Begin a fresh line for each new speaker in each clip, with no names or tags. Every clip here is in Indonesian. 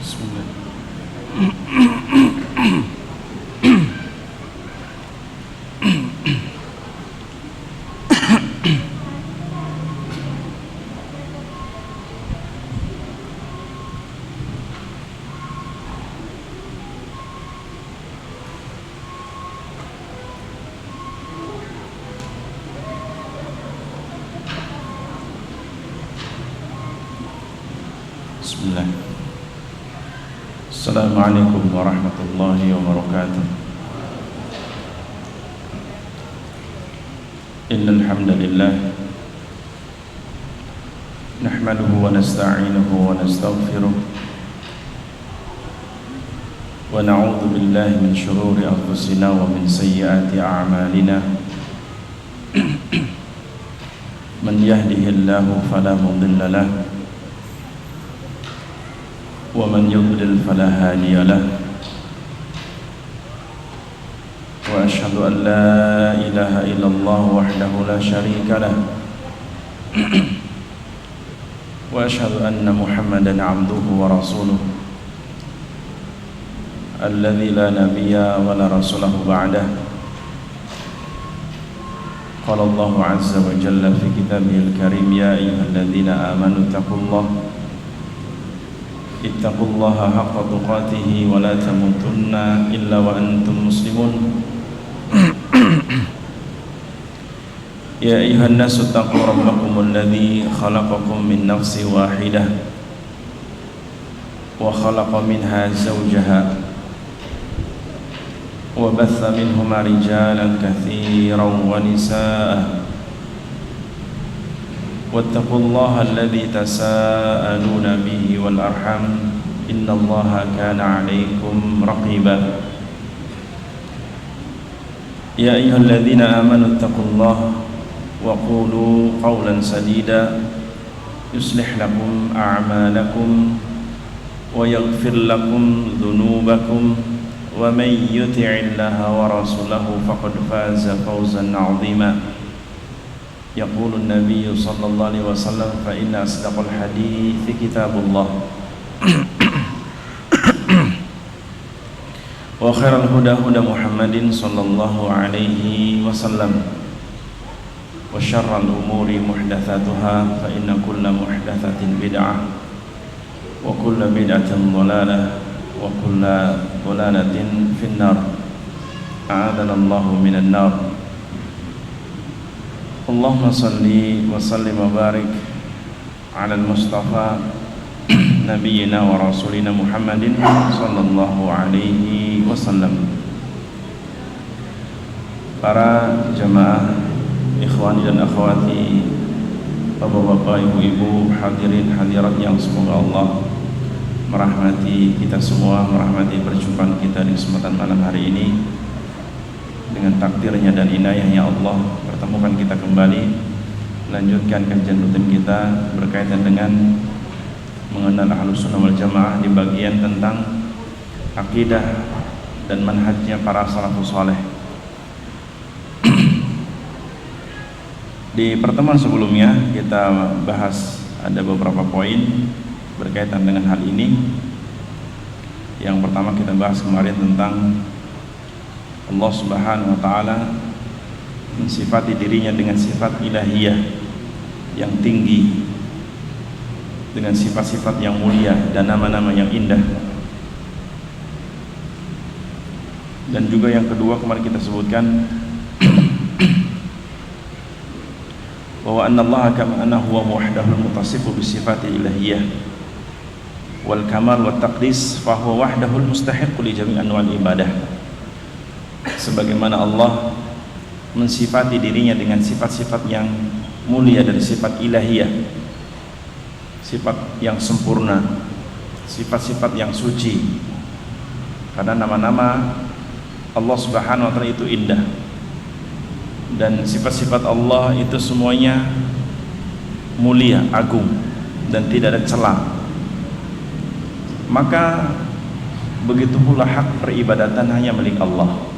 Bismillah. Bismillah. Assalamualaikum warahmatullahi wabarakatuh. Innal hamdalillah nahmaduhu wa nasta'inuhu wa nastaghfiruh wa na'udzu billahi min shururi anfusina wa min sayyiati a'malina. Man yahdihillahu fala mudilla lahu wa man yudlil fala hadiya lahu. Wa asyhadu an la ilaha illallah wahdahu la syarika lahu wa asyhadu anna Muhammadan 'abduhu wa rasuluh alladzi la nabiyya wa la rasulahu ba'dahu. Qala Allahu 'azza wa jalla fi kitabihil karim, ya ayyuhalladzina amanu taqullaha ittaqullaha haqqa tuqatih wa la tamutunna illa wa antum muslimun. Ya ayyuhan nasu taqu rabbakumul ladzi khalaqakum min nafsin wahidah wa khalaqa minha zawjaha wa batha minhuma rijalan katsiran wa nisaa. Wattaqullaha alladzi tasaaluna bihi wal arham, innallaha kana 'alaikum raqiba. Ya ayyuhalladzina amanu taqullaha wa qulu qawlan sadida yuslih lakum a'malakum wa yaghfir lakum dhunubakum wa may yuti'illaha wa rasulahu faqad faza fawzan 'azima. Yaqulu an-nabiy sallallahu alaihi wasallam, fa inna asdaqal hadithi kitabullah wa khairal huda huda Muhammadin sallallahu alaihi wasallam wa syarral umuri muhdatsatuha, fa inna kulla muhdatsatin bid'ah wa kulla bid'atin dhalalah wa kulla dhalalatin finnar. A'adana Allahu minan nar. Allahumma salli wa sallim wa barik ala al-Mustafa nabiyyina wa rasulina Muhammadin sallallahu alaihi wasallam. Para jamaah, ikhwani dan akhwati, bapak-bapak, ibu-ibu, hadirin hadirat yang semoga Allah merahmati kita semua, merahmati perjumpaan kita di kesempatan malam hari ini. Dengan takdirnya dan inayahnya Allah pertemukan kita kembali, lanjutkan kajian rutin kita berkaitan dengan mengenal Ahlus Sunnah wal Jamaah di bagian tentang akidah dan manhajnya para salafus saleh. Di pertemuan sebelumnya kita bahas ada beberapa poin berkaitan dengan hal ini. Yang pertama kita bahas kemarin tentang Allah Subhanahu wa ta'ala mensifati dirinya dengan sifat ilahiyah yang tinggi, dengan sifat-sifat yang mulia dan nama-nama yang indah. Dan juga yang kedua kemarin kita sebutkan bahwa annallaha kama annahu huwa wahdahul muttasifu bisifati ilahiyah wal kamal wat taqdis fa huwa wahdahul mustahiqqu li jami' anwa'il ibadah. Sebagaimana Allah mensifati dirinya dengan sifat-sifat yang mulia dari sifat ilahiyah, sifat yang sempurna, sifat-sifat yang suci. Karena nama-nama Allah Subhanahu wa ta'ala itu indah, dan sifat-sifat Allah itu semuanya mulia, agung, dan tidak ada celah. Maka begitu pula hak peribadatan hanya milik Allah.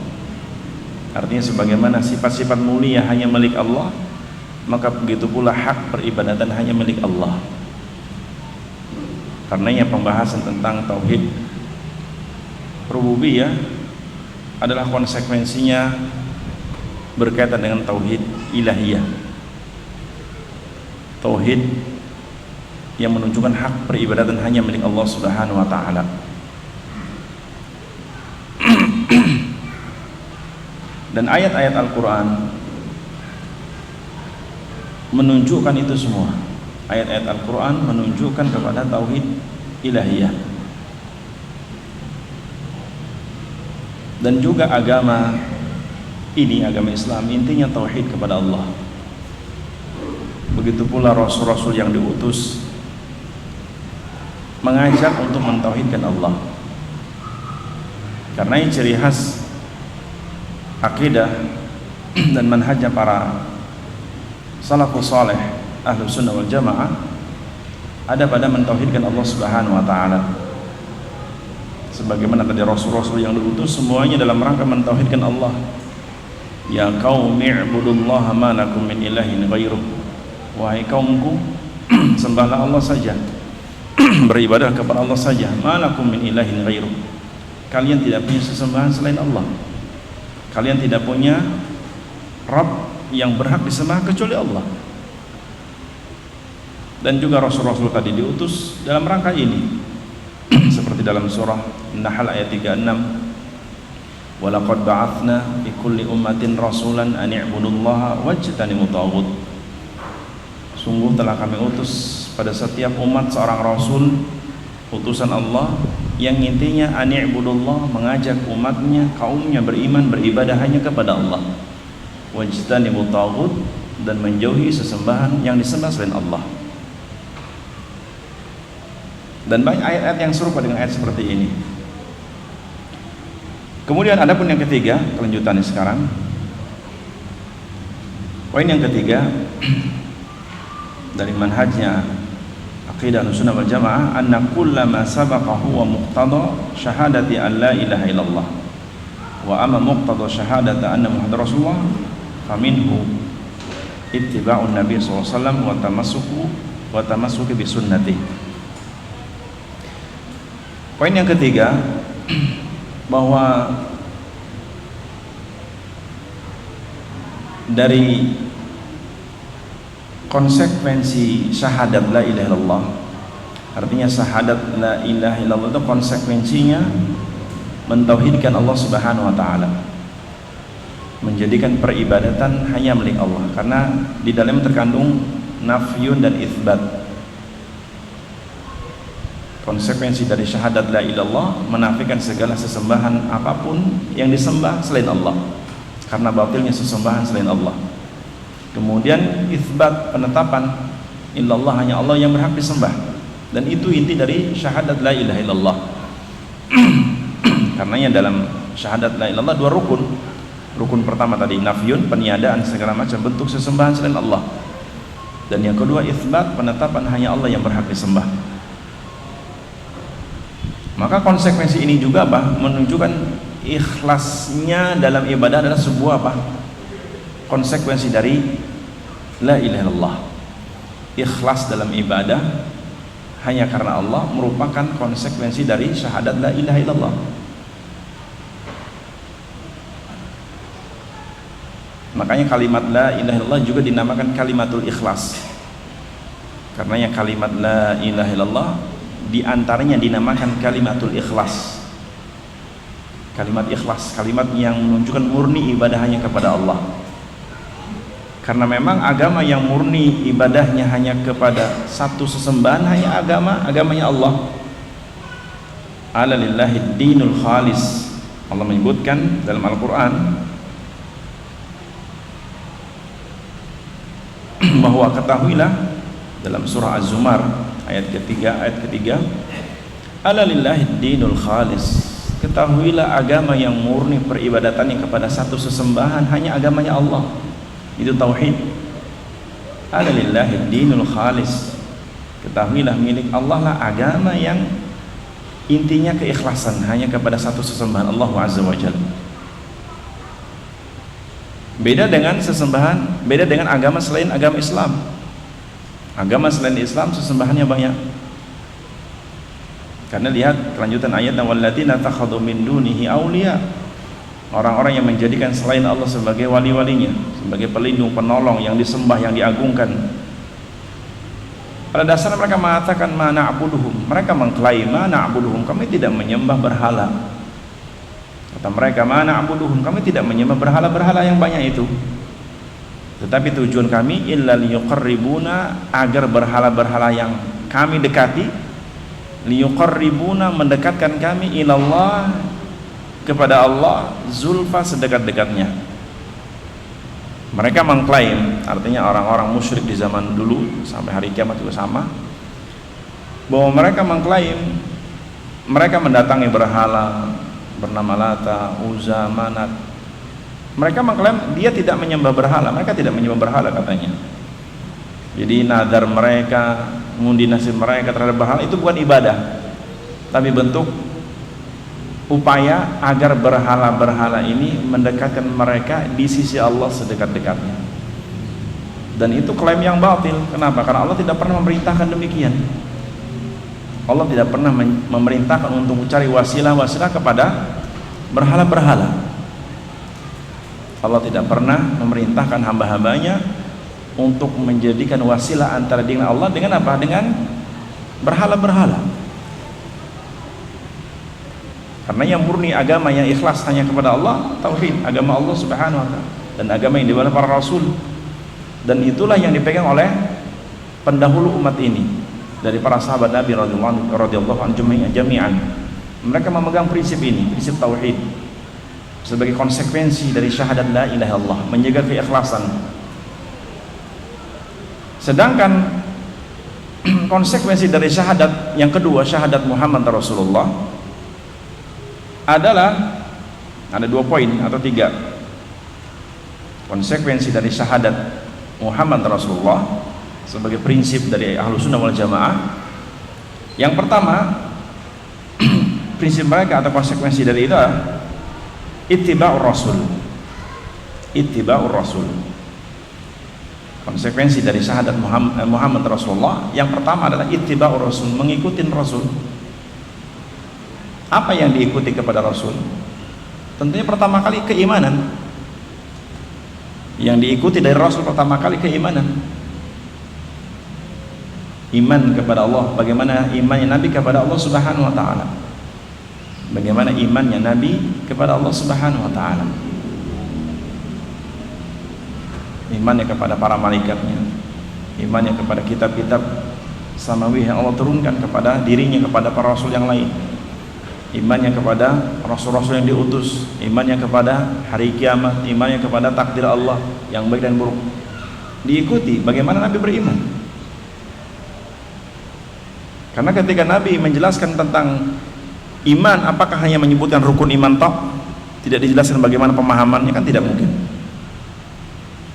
Artinya sebagaimana sifat-sifat mulia hanya milik Allah, maka begitu pula hak peribadatan hanya milik Allah. Karenanya pembahasan tentang tauhid rububiyah adalah konsekuensinya berkaitan dengan tauhid ilahiyah, tauhid yang menunjukkan hak peribadatan hanya milik Allah Subhanahu wa taala. Dan ayat-ayat Al-Qur'an menunjukkan itu semua. Ayat-ayat Al-Qur'an menunjukkan kepada tauhid ilahiyah. Dan juga agama ini, agama Islam, intinya tauhid kepada Allah. Begitu pula rasul-rasul yang diutus mengajak untuk mentauhidkan Allah. Karena ini ciri khas akidah dan manhajnya para salafus saleh Ahlus Sunnah wal Jamaah ada pada mentauhidkan Allah Subhanahu wa taala. Sebagaimana tadi rasul-rasul yang diutus semuanya dalam rangka mentauhidkan Allah. Ya qaumi ibudullaha ma lakum min ilahin ghairuh. Wahai kaumku, sembahlah Allah saja. Beribadah kepada Allah saja. Ma lakum min ilahin ghairuh. Kalian tidak punya sesembahan selain Allah. Kalian tidak punya Rabb yang berhak disembah kecuali Allah. Dan juga rasul-rasul tadi diutus dalam rangka ini. Seperti dalam surah Nahl ayat 36, walaqad ba'atsna fi kulli ummatin rasulan an i'budullaha wajtanibut taghut. Sungguh telah kami utus pada setiap umat seorang rasul, utusan Allah, yang intinya an i'budullah, mengajak umatnya, kaumnya beriman, beribadah hanya kepada Allah, wajtanibut taghut, dan menjauhi sesembahan yang disembah selain Allah. Dan banyak ayat-ayat yang serupa dengan ayat seperti ini. Kemudian ada pun yang ketiga, kelanjutannya sekarang. Poin yang ketiga dari manhajnya aqidah Ahlussunnah wal Jamaah, anna kullama sabaqahu wa muqtada syahadati an la ilaha illallah wa amma muqtada syahadati anna Muhammadar Rasulullah faminhu ittiba'un Nabi sallallahu alaihi wasallam wa tamassuku bi sunnatihi. Poin yang ketiga, bahwa dari konsekuensi syahadat la ilaha illallah, artinya syahadat la ilaha illallah itu konsekuensinya mentauhidkan Allah Subhanahu wa taala, menjadikan peribadatan hanya milik Allah, karena di dalamnya terkandung nafyun dan itsbat. Konsekuensi dari syahadat la ilallah menafikan segala sesembahan apapun yang disembah selain Allah, karena batilnya sesembahan selain Allah. Kemudian itsbat, penetapan illallah, hanya Allah yang berhak disembah, dan itu inti dari syahadat la ilaha illallah. Karenanya dalam syahadat la ilallah dua rukun. Rukun pertama tadi nafyun, peniadaan segala macam bentuk sesembahan selain Allah, dan yang kedua itsbat, penetapan hanya Allah yang berhak disembah. Maka konsekuensi ini juga apa? Menunjukkan ikhlasnya dalam ibadah adalah sebuah apa? Konsekuensi dari la ilaha illallah. Ikhlas dalam ibadah hanya karena Allah merupakan konsekuensi dari syahadat la ilaha illallah. Makanya kalimat la ilaha illallah juga dinamakan kalimatul ikhlas. Karenanya kalimat la ilaha illallah di antaranya dinamakan kalimatul ikhlas. Kalimat ikhlas, kalimat yang menunjukkan murni ibadah hanya kepada Allah. Karena memang agama yang murni ibadahnya hanya kepada satu sesembahan hanya agamanya Allah. Ala lillahi dinul khalis. Allah menyebutkan dalam Al-Qur'an bahwa ketahuilah dalam surah Az-Zumar ayat ketiga, ala lillahi dinul khalis, ketahuilah agama yang murni peribadatannya kepada satu sesembahan hanya agamanya Allah, itu tauhid. Ala lillahi dinul khalis, ketahuilah milik Allah lah agama yang intinya keikhlasan hanya kepada satu sesembahan, Allah Azza wa Jalla. Beda dengan sesembahan, beda dengan agama selain agama Islam. Agama selain Islam sesembahannya banyak. Karena lihat kelanjutan ayat, walladzina takhadhu min dunihi awliya, orang-orang yang menjadikan selain Allah sebagai wali-walinya, sebagai pelindung, penolong, yang disembah, yang diagungkan. Pada dasarnya mereka mengatakan ma na'buduhum, mereka mengklaim ma na'buduhum, kami tidak menyembah berhala. Kata mereka ma na'buduhum, kami tidak menyembah berhala-berhala yang banyak itu, tetapi tujuan kami illa liyuqarribuna, agar berhala-berhala yang kami dekati, liyuqarribuna, mendekatkan kami ilallah, kepada Allah, zulfa, sedekat-dekatnya. Mereka mengklaim, artinya orang-orang musyrik di zaman dulu sampai hari kiamat juga sama, bahwa mereka mengklaim mereka mendatangi berhala bernama Lata, Uzza, Manat. Mereka mengklaim dia tidak menyembah berhala, mereka tidak menyembah berhala katanya. Jadi nadar mereka, ngundi nasib mereka terhadap berhala itu bukan ibadah, tapi bentuk upaya agar berhala-berhala ini mendekatkan mereka di sisi Allah sedekat-dekatnya. Dan itu klaim yang batil. Kenapa? Karena Allah tidak pernah memerintahkan demikian. Allah tidak pernah memerintahkan untuk mencari wasilah-wasilah kepada berhala-berhala. Allah tidak pernah memerintahkan hamba-hambanya untuk menjadikan wasilah antara dengan Allah dengan apa? Dengan berhala-berhala. Karena yang murni agama yang ikhlas hanya kepada Allah, tauhid, agama Allah Subhanahu wa taala, dan agama yang dibawa para rasul. Dan itulah yang dipegang oleh pendahulu umat ini, dari para sahabat Nabi radhiyallahu anhum jami'an. Mereka memegang prinsip ini, prinsip tauhid, sebagai konsekuensi dari syahadat la ilaha illallah, menjaga keikhlasan. Sedangkan konsekuensi dari syahadat yang kedua, syahadat Muhammad Rasulullah, adalah ada 2 poin atau 3 konsekuensi dari syahadat Muhammad Rasulullah sebagai prinsip dari Ahlussunnah wal Jamaah. Yang pertama, prinsip mereka atau konsekuensi dari itu adalah ittiba'ur rasul. Ittiba'ur rasul. Konsekuensi dari syahadat Muhammad Rasulullah yang pertama adalah ittiba'ur rasul, mengikuti Rasul. Apa yang diikuti kepada Rasul? Tentunya pertama kali keimanan. Yang diikuti dari Rasul pertama kali keimanan. Iman kepada Allah, bagaimana imannya Nabi kepada Allah Subhanahu wa taala. Bagaimana imannya Nabi kepada Allah Subhanahu wa taala. Imannya kepada para malaikatnya, imannya kepada kitab-kitab samawi yang Allah turunkan kepada dirinya, kepada para rasul yang lain, imannya kepada rasul-rasul yang diutus, imannya kepada hari kiamat, imannya kepada takdir Allah yang baik dan buruk. Diikuti bagaimana Nabi beriman. Karena ketika Nabi menjelaskan tentang iman, apakah hanya menyebutkan rukun iman tok, tidak dijelaskan bagaimana pemahamannya, kan tidak mungkin.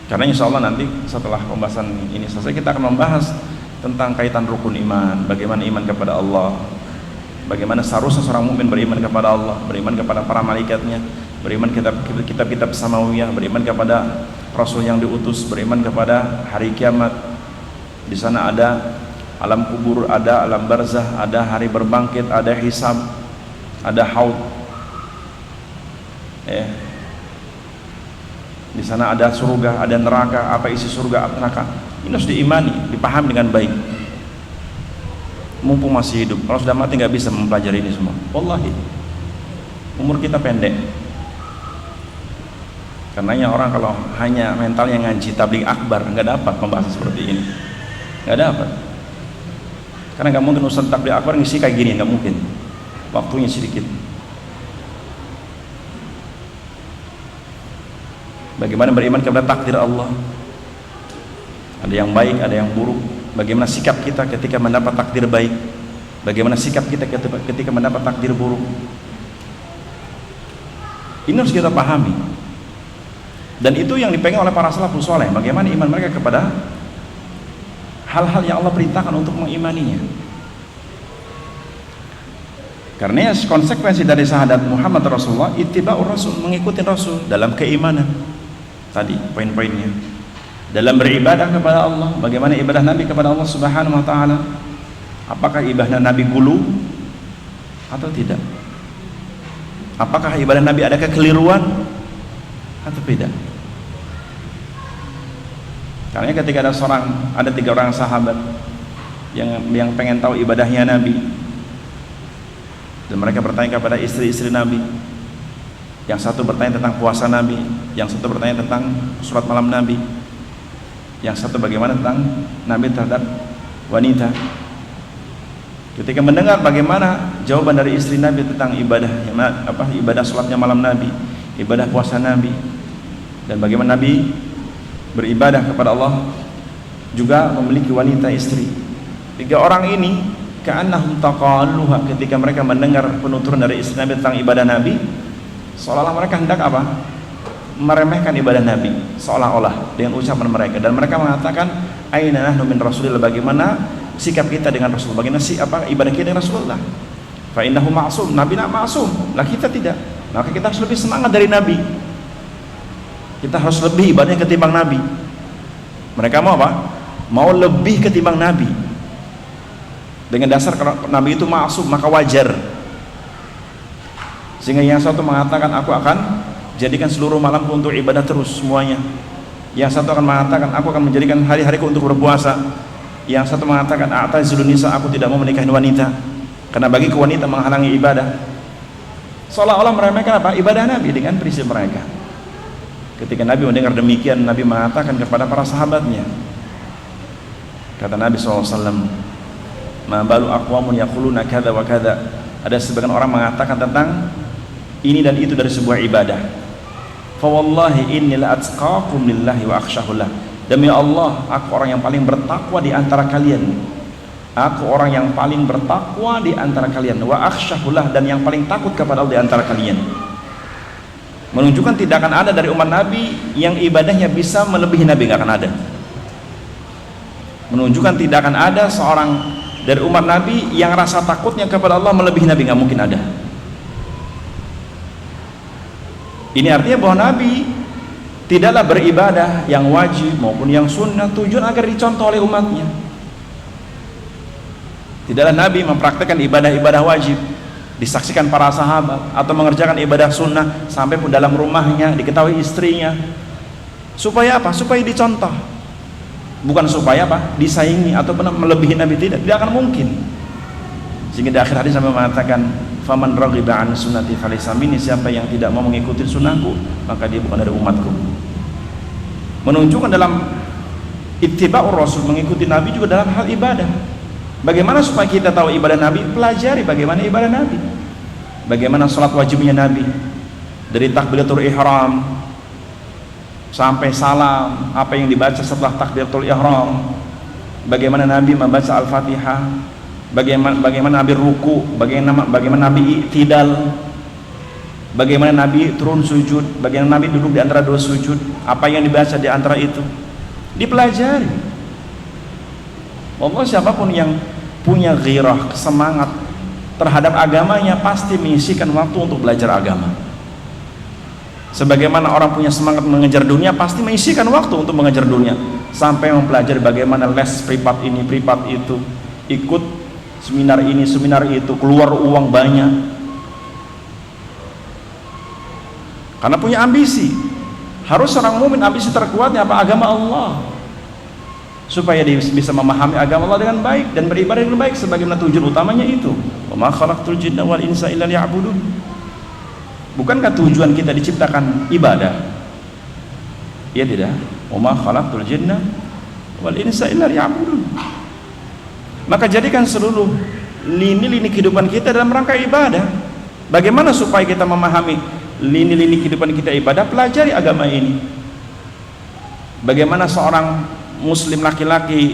Karena insya Allah nanti setelah pembahasan ini selesai, kita akan membahas tentang kaitan rukun iman, bagaimana iman kepada Allah, bagaimana seharusnya seorang mukmin beriman kepada Allah, beriman kepada para malaikatnya, beriman kitab-kitab samawiyah, beriman kepada rasul yang diutus, beriman kepada hari kiamat. Di sana ada alam kubur, ada alam barzah, ada hari berbangkit, ada hisab, ada haud. Di sana ada surga, ada neraka, apa isi surga, apa neraka. Ini harus diimani, dipahami dengan baik. Mumpung masih hidup, kalau sudah mati nggak bisa mempelajari ini semua. Wallahi, umur kita pendek. Karenanya orang kalau hanya mentalnya ngaji tabligh akbar, nggak dapat pembahasan seperti ini, nggak dapat. Karena nggak mungkin ustaz tabligh akbar ngisi kayak gini, nggak mungkin. Waktunya sedikit. Bagaimana beriman kepada takdir Allah? Ada yang baik, ada yang buruk. Bagaimana sikap kita ketika mendapat takdir baik? Bagaimana sikap kita ketika mendapat takdir buruk? Ini harus kita pahami. Dan itu yang dipegang oleh para salafus saleh. Bagaimana iman mereka kepada hal-hal yang Allah perintahkan untuk mengimaninya. Karena konsekuensi dari syahadat Muhammad Rasulullah, ittiba'ur rasul, mengikuti Rasul dalam keimanan. Tadi poin-poinnya. Dalam beribadah kepada Allah, bagaimana ibadah Nabi kepada Allah Subhanahu wa taala? Apakah ibadah Nabi gulu? atau tidak? Apakah ibadah Nabi ada kekeliruan atau tidak? Karena ketika ada 3 orang sahabat yang pengen tahu ibadahnya Nabi, dan mereka bertanya kepada istri-istri Nabi. Yang satu bertanya tentang puasa Nabi, yang satu bertanya tentang sholat malam Nabi, yang satu bagaimana tentang Nabi terhadap wanita. Ketika mendengar bagaimana jawaban dari istri Nabi tentang ibadah sholatnya malam Nabi, ibadah puasa Nabi, dan bagaimana Nabi beribadah kepada Allah, juga memiliki wanita istri. 3 orang ini ka'annahum taqalluha, ketika mereka mendengar penuturan dari istri Nabi tentang ibadah Nabi, seolah-olah mereka hendak apa? Meremehkan ibadah Nabi, seolah-olah dengan ucapan mereka. Dan mereka mengatakan, aina nahnu min Rasulillah, bagaimana sikap kita dengan Rasul, bagaimana ibadah kita dengan Rasulullah. Fa innahu ma'sum, Nabi nak ma'sum, lah kita tidak. Maka kita harus lebih semangat dari Nabi, kita harus lebih ibadahnya ketimbang Nabi. Mereka mau apa? Mau lebih ketimbang Nabi. Dengan dasar kalau Nabi itu ma'sum, maka wajar. Sehingga yang satu mengatakan, aku akan jadikan seluruh malamku untuk ibadah terus semuanya. Yang satu akan mengatakan, aku akan menjadikan hari-hariku untuk berpuasa. Yang satu mengatakan, a'tazilun nisa, aku tidak mau menikahi wanita, karena bagiku wanita menghalangi ibadah. Seolah-olah meremehkan apa? Ibadah Nabi dengan prinsip mereka. Ketika Nabi mendengar demikian, Nabi mengatakan kepada para sahabatnya, kata Nabi SAW, ma balu aqwamun yaquluna kadza wa kadza, ada sebagian orang mengatakan tentang ini dan itu dari sebuah ibadah. Fa wallahi inni la atqakum lillahi wa akhshahullah, demi Allah aku orang yang paling bertakwa di antara kalian, aku orang yang paling bertakwa di antara kalian, wa akhshahullah, dan yang paling takut kepada Allah di antara kalian. Menunjukkan tidak akan ada dari umat Nabi yang ibadahnya bisa melebihi Nabi, nggak akan ada. Menunjukkan tidak akan ada seorang dari umat Nabi yang rasa takutnya kepada Allah melebihi Nabi, nggak mungkin ada. Ini artinya bahwa Nabi tidaklah beribadah yang wajib maupun yang sunnah tujuan agar dicontoh oleh umatnya. Tidaklah Nabi mempraktikkan ibadah-ibadah wajib disaksikan para sahabat, atau mengerjakan ibadah sunnah sampai pun dalam rumahnya diketahui istrinya, supaya apa? Supaya dicontoh, bukan supaya apa? Disaingi atau melebihi Nabi. Tidak akan mungkin. Sehingga di akhir hadis Nabi mengatakan, faman raghiba an sunnati falaysa minni, siapa yang tidak mau mengikuti sunnahku maka dia bukan dari umatku. Menunjukkan dalam ittiba'ur Rasul, mengikuti Nabi juga dalam hal ibadah. Bagaimana supaya kita tahu ibadah Nabi? Pelajari bagaimana ibadah Nabi, bagaimana sholat wajibnya Nabi, dari takbiratul ihram sampai salam, apa yang dibaca setelah takbiratul ihram, bagaimana Nabi membaca Al-Fatihah, bagaimana Nabi ruku, bagaimana Nabi i'tidal, bagaimana Nabi turun sujud, bagaimana Nabi duduk di antara 2 sujud, apa yang dibaca di antara itu, dipelajari. Allah, siapapun yang punya ghirah, semangat terhadap agamanya, pasti menyisihkan waktu untuk belajar agama. Sebagaimana orang punya semangat mengejar dunia, pasti menyisihkan waktu untuk mengejar dunia, sampai mempelajari bagaimana les privat ini, privat itu, ikut seminar ini, seminar itu, keluar uang banyak, karena punya ambisi. Harus orang mukmin ambisi terkuatnya apa? Agama Allah, supaya dia bisa memahami agama Allah dengan baik dan beribadah dengan baik, sebagaimana tujuan utamanya itu, wa ma khalaqtul jinna wal insa illa liya'budun. Bukankah tujuan kita diciptakan ibadah? Ya tidak, wa ma khalaqtul jinna wal insa illa liya'budun. Maka jadikan seluruh lini-lini kehidupan kita dalam rangka ibadah. Bagaimana supaya kita memahami lini-lini kehidupan kita ibadah? Pelajari agama ini. Bagaimana seorang muslim laki-laki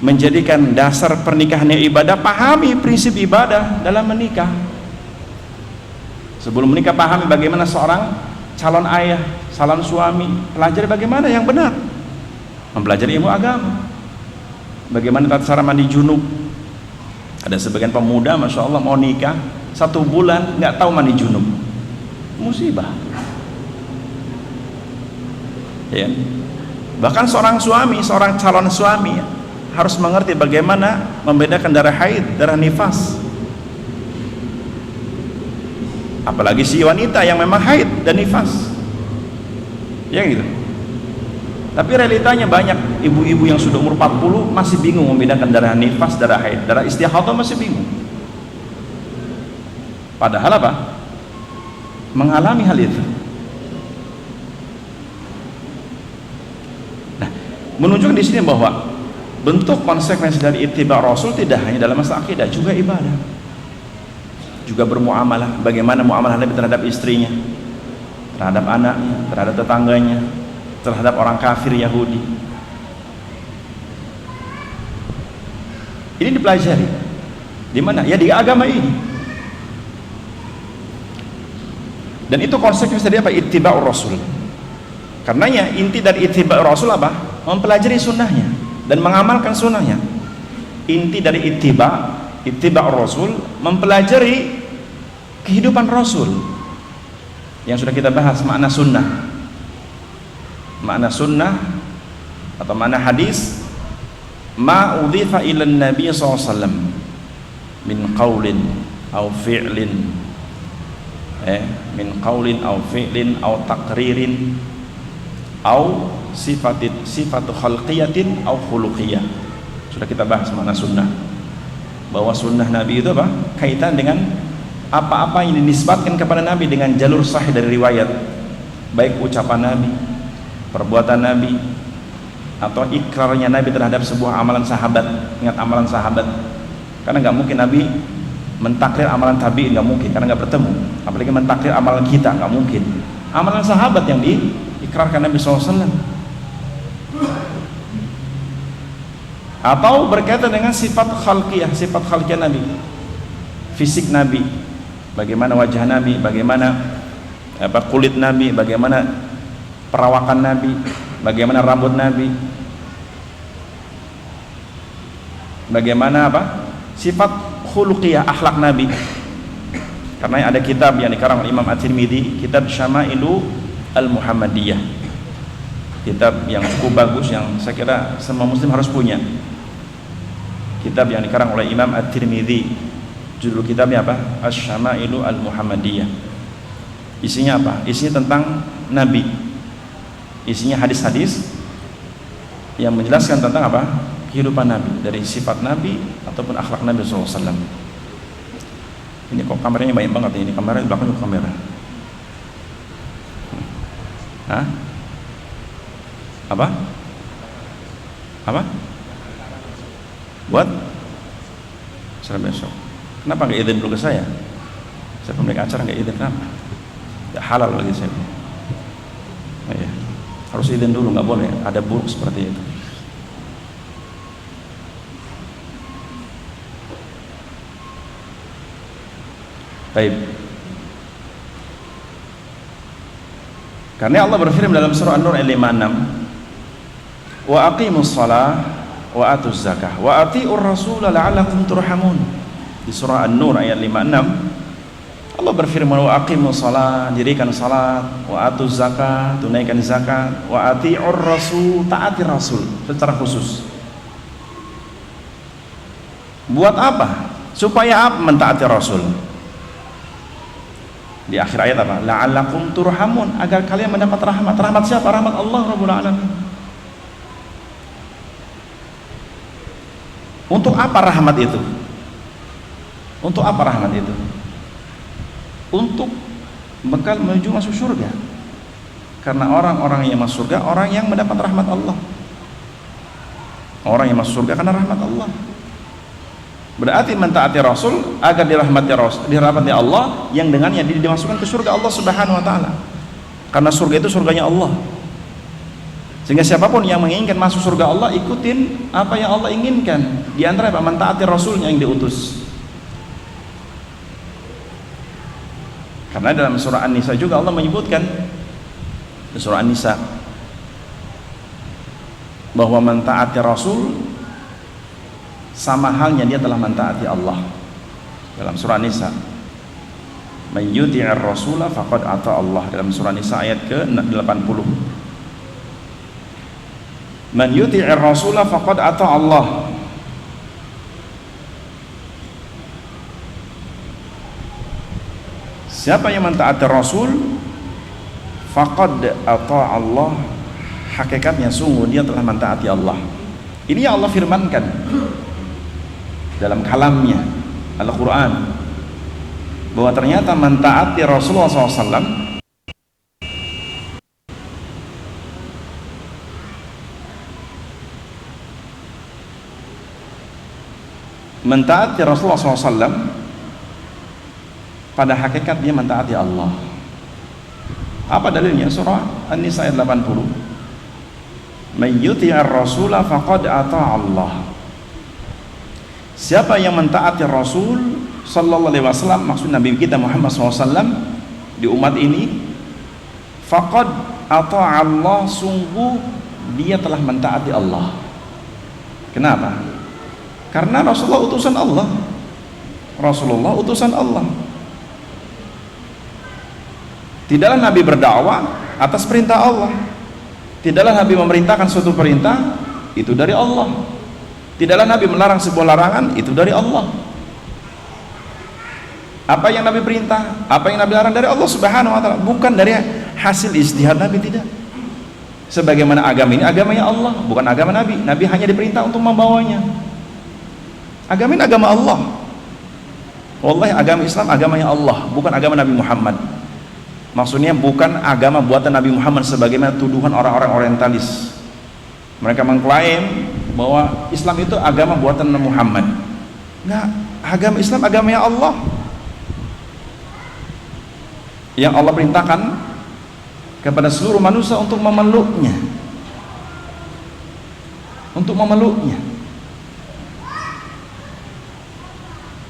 menjadikan dasar pernikahannya ibadah? Pahami prinsip ibadah dalam menikah. Sebelum menikah, pahami bagaimana seorang calon ayah, calon suami, pelajari bagaimana yang benar, mempelajari ilmu agama. Bagaimana tata cara mandi junub. Ada sebagian pemuda, masya Allah, mau nikah 1 bulan nggak tahu mandi junub, musibah ya. Bahkan seorang suami, seorang calon suami harus mengerti bagaimana membedakan darah haid, darah nifas. apalagi si wanita yang memang haid dan nifas, ya gitu. Tapi realitanya banyak ibu-ibu yang sudah umur 40 masih bingung membedakan darah nifas, darah haid, darah istihadah, masih bingung. Padahal apa? Mengalami hal itu. Nah, menunjukkan di sini bahwa bentuk konsekuensi dari ittiba Rasul tidak hanya dalam masalah akidah, juga ibadah, juga bermuamalah. Bagaimana muamalah Nabi terhadap istrinya, terhadap anaknya, terhadap tetangganya, terhadap orang kafir Yahudi. Ini dipelajari di mana? Ya di agama ini. Dan itu konsekuensi dari apa? Ittiba'ur Rasul. Karenanya inti dari ittiba'ur Rasul apa? Mempelajari sunnahnya dan mengamalkan sunnahnya. Inti dari ittiba'ur Rasul mempelajari kehidupan Rasul. Yang sudah kita bahas makna sunnah. Makna sunnah atau makna hadis, ma udhifa ila Nabi SAW min qaulin au fi'lin, min qaulin au fi'lin au taqririn au sifatu khalqiyatin au khuluqiyah. Sudah kita bahas makna sunnah, bahwa sunnah Nabi itu apa? Kaitan dengan apa-apa yang dinisbatkan kepada Nabi dengan jalur sahih dari riwayat, baik ucapan Nabi, perbuatan Nabi, atau ikrarnya Nabi terhadap sebuah amalan sahabat. Ingat amalan sahabat, karena nggak mungkin Nabi mentakrir amalan tabi'in, nggak mungkin, karena nggak bertemu. Apalagi mentakrir amalan kita, nggak mungkin. Amalan sahabat yang diikrarkan Nabi SAW. Atau berkaitan dengan sifat khalqiyah, sifat khalqiyah Nabi, fisik Nabi, bagaimana wajah Nabi, bagaimana kulit Nabi, bagaimana perawakan Nabi, bagaimana rambut Nabi, bagaimana sifat khuluqiyah, akhlak Nabi. Karena ada kitab yang dikarang oleh Imam At-Tirmidzi, kitab Syama'ilu Al-Muhammadiyah, kitab yang cukup bagus, yang saya kira semua muslim harus punya. Kitab yang dikarang oleh Imam At-Tirmidzi, judul kitabnya Asy-Syama'ilu Al-Muhammadiyah. Isinya apa? Isinya tentang Nabi, isinya hadis-hadis yang menjelaskan tentang kehidupan Nabi, dari sifat Nabi ataupun akhlak Nabi SAW. Ini kok kameranya banyak banget ini, kamera di belakang juga kamera. Hah? Apa? Buat? Secara besok. Kenapa nggak izin dulu ke saya? Saya pemilik acara nggak izin, kenapa? Ya halal lagi saya. Oh, ya. Harus izin dulu, nggak boleh ada buruk seperti itu. Baik. Karena Allah berfirman dalam surah An-Nur ayat 56, wa aqimus shalah wa atuz zakah wa atiur rasul la'allakum turhamun. Di surah An-Nur ayat 56 Allah berfirman, wa aqimus shalah, dirikan salat, wa atuz zakah, tunaikan zakat, wa atiur rasul, taati rasul secara khusus. Buat apa? Supaya mentaati rasul. Di akhir ayat la'allakum turhamun, agar kalian mendapat rahmat. Rahmat siapa? Rahmat Allah Rabbul Alamin. Untuk apa rahmat itu? Untuk apa rahmat itu? Untuk bekal menuju masuk surga. Karena orang-orang yang masuk surga, orang yang mendapat rahmat Allah. Orang yang masuk surga karena rahmat Allah. Berarti mentaati Rasul agar dirahmati Allah, yang dengannya dimasukkan ke surga Allah Subhanahu wa taala. Karena surga itu surganya Allah. Sehingga siapapun yang menginginkan masuk surga Allah, ikutin apa yang Allah inginkan. Di antara mentaati Rasulnya yang diutus. Karena dalam surah An-Nisa juga Allah menyebutkan, di surah An-Nisa, bahwa mentaati Rasul sama halnya dia telah mentaati Allah. Dalam surah Nisa, man yuti'ir rasula faqad ata Allah. Dalam surah Nisa ayat ke-80, man yuti'ir rasula faqad ata Allah. Siapa yang mentaati Rasul, faqad ata'a Allah, hakikatnya sungguh dia telah mentaati Allah. Ini yang Allah firmankan dalam kalamnya Al-Quran, bahwa ternyata mentaati Rasulullah SAW, mentaati Rasulullah SAW pada hakikat dia mentaati Allah. Apa dalilnya? Surah An-Nisa ayat 80, "Man yuti'ir rasula faqad ata'a Allah." Siapa yang mentaati Rasul sallallahu alaihi wasallam, maksud Nabi kita Muhammad SAW di umat ini, faqad ata'a Allah, sungguh dia telah mentaati Allah. Kenapa? Karena Rasulullah utusan Allah. Rasulullah utusan Allah. Tidaklah Nabi berdakwah atas perintah Allah. Tidaklah Nabi memerintahkan suatu perintah, itu dari Allah. Tidaklah Nabi melarang sebuah larangan, itu dari Allah. Apa yang Nabi perintah, apa yang Nabi larang dari Allah Subhanahu wa taala, bukan dari hasil ijtihad Nabi, tidak. Sebagaimana agama ini agamanya Allah, bukan agama Nabi. Nabi hanya diperintah untuk membawanya. Agama ini agama Allah. Wallahi agama Islam agamanya Allah, bukan agama Nabi Muhammad. Maksudnya bukan agama buatan Nabi Muhammad sebagaimana tuduhan orang-orang orientalis. Mereka mengklaim bahwa Islam itu agama buatan Nabi Muhammad. Enggak, agama Islam agamanya Allah. Yang Allah perintahkan kepada seluruh manusia untuk memeluknya. Untuk memeluknya.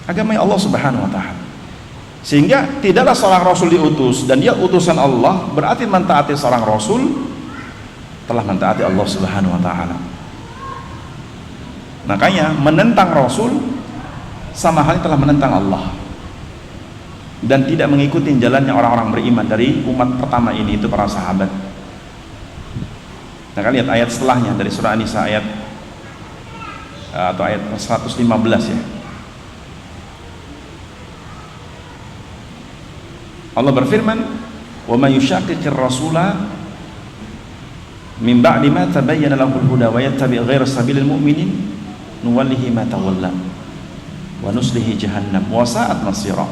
Agamanya Allah Subhanahu wa taala. Sehingga tidaklah seorang rasul diutus dan dia utusan Allah, berarti mentaati seorang rasul telah mentaati Allah Subhanahu wa taala. Makanya menentang rasul sama halnya telah menentang Allah dan tidak mengikuti jalannya orang-orang beriman dari umat pertama ini, itu para sahabat. Nah, kalian lihat ayat setelahnya dari surah An-Nisa ayat atau ayat 115 ya. Allah berfirman, "Wa may yushaqiqir rasula min ba'di ma tabayyana lahul huda wa yattabi' ghayra sabilil mu'minin nuwallihi ma tawalla wa nuslihi jahannam wa sa'at masira."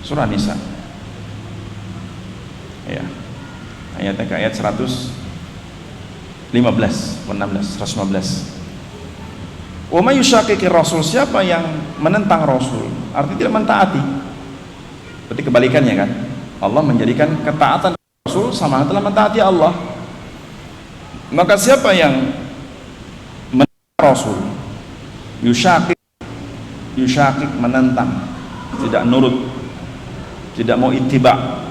Surah Nisa. Ya. Ayatnya ke ayat 115, 115. Wa may yushaqiqir rasul, siapa yang menentang rasul, artinya tidak mentaati. Berarti kebalikannya kan, Allah menjadikan ketaatan Rasul sama telah mentaati Allah. Maka siapa yang menentang Rasul, yusyakik menentang, tidak nurut, tidak mau ittiba,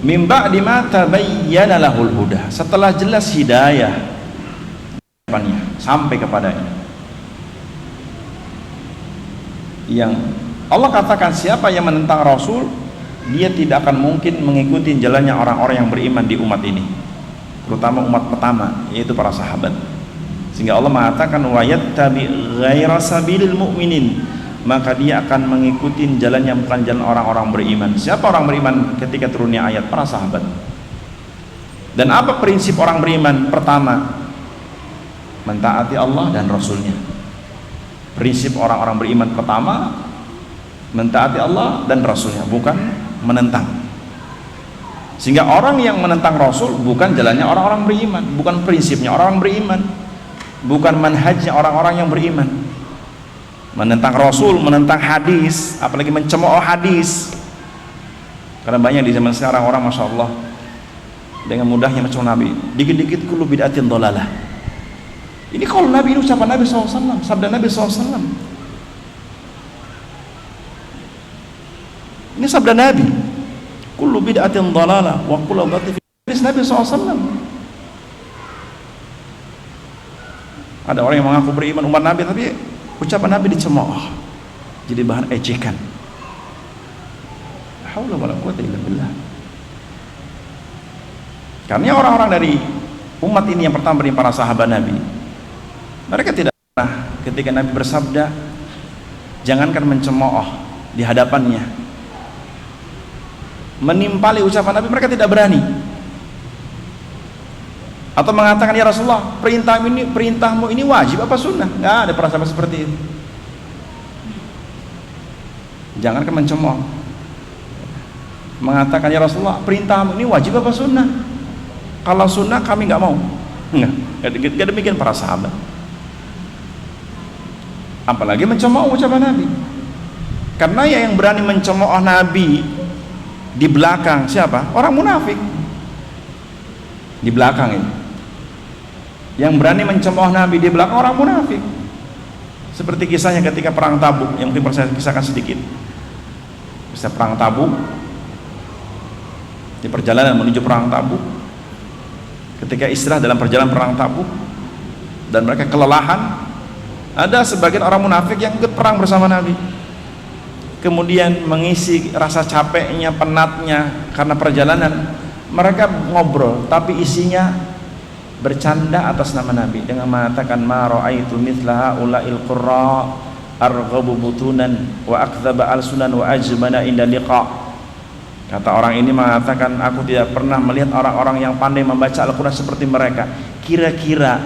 min ba'di ma tabayyana lahul huda, setelah jelas hidayah sampai kepadanya. Yang Allah katakan siapa yang menentang Rasul, dia tidak akan mungkin mengikuti jalannya orang-orang yang beriman di umat ini, terutama umat pertama, yaitu para sahabat. Sehingga Allah mengatakan wa yattabi ghaira sabilil mu'minin, maka dia akan mengikuti jalan yang bukan jalan orang-orang beriman. Siapa orang beriman ketika turunnya ayat? Para sahabat. Dan apa prinsip orang beriman? Pertama, mentaati Allah dan Rasulnya. Prinsip orang-orang beriman pertama, mentaati Allah dan Rasulnya, bukan menentang. Sehingga orang yang menentang Rasul bukan jalannya orang-orang beriman, bukan prinsipnya orang-orang beriman, bukan manhajnya orang-orang yang beriman. Menentang Rasul, menentang hadis, apalagi mencemooh hadis. Karena banyak di zaman sekarang orang, Masya Allah, dengan mudahnya mencemooh Nabi, dikit-dikit kullu bid'atin dhalalah. Ini kalau Nabi, ini ucapan Nabi SAW, sabda Nabi SAW. Ini sabda Nabi, kullu bid'atin dhalalah wa kullu dhalalah fi Nabi SAW. Ada orang yang mengaku beriman umat Nabi, tapi ucapan Nabi dicemooh, jadi bahan ejekan. La haula wala quwwata illa billah. Karena orang-orang dari umat ini yang pertama dari para sahabat Nabi, mereka tidak pernah ketika Nabi bersabda jangankan mencemooh di hadapannya, menimpali ucapan Nabi mereka tidak berani, atau mengatakan ya Rasulullah perintahmu ini wajib apa sunnah. Nggak ada para sahabat seperti itu. Jangankan mencemooh, mengatakan ya Rasulullah perintahmu ini wajib apa sunnah, kalau sunnah kami nggak mau. Nggak demikian para sahabat, apalagi mencemooh ucapan Nabi. Karena ya yang berani mencemooh Nabi di belakang siapa? Orang munafik. Di belakang ini yang berani mencemooh Nabi di belakang orang munafik. Seperti kisahnya ketika perang Tabuk, yang mungkin saya kisahkan sedikit. Bisa perang Tabuk, di perjalanan menuju perang Tabuk, ketika istirahat dalam perjalanan perang Tabuk dan mereka kelelahan, ada sebagian orang munafik yang ikut perang bersama Nabi, kemudian mengisi rasa capeknya, penatnya karena perjalanan. Mereka ngobrol tapi isinya bercanda atas nama Nabi dengan mengatakan ma ra'aitu mithla haula'il qurra arghabu butunan wa akdzaba alsunan wa ajbana inda liqa. Kata orang ini mengatakan, aku tidak pernah melihat orang-orang yang pandai membaca Al-Quran seperti mereka. Kira-kira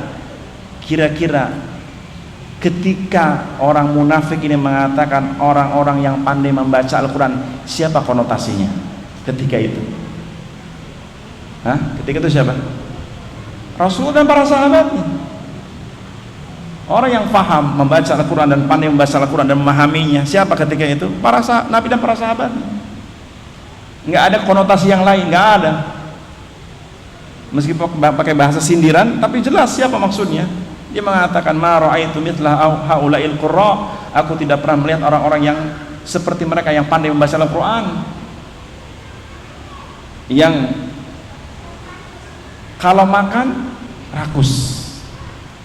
ketika orang munafik ini mengatakan orang-orang yang pandai membaca Al-Quran, siapa konotasinya ketika itu? Ketika itu siapa? Rasulullah dan para sahabatnya. Orang yang paham membaca Al-Quran dan pandai membaca Al-Quran dan memahaminya, siapa ketika itu? Para Nabi dan para sahabatnya. Nggak ada konotasi yang lain, nggak ada. Meskipun pakai bahasa sindiran, tapi jelas siapa maksudnya. Dia mengatakan ma ra'aitu mithla haula'il qurra, aku tidak pernah melihat orang-orang yang seperti mereka yang pandai membaca Al-Quran, yang kalau makan rakus,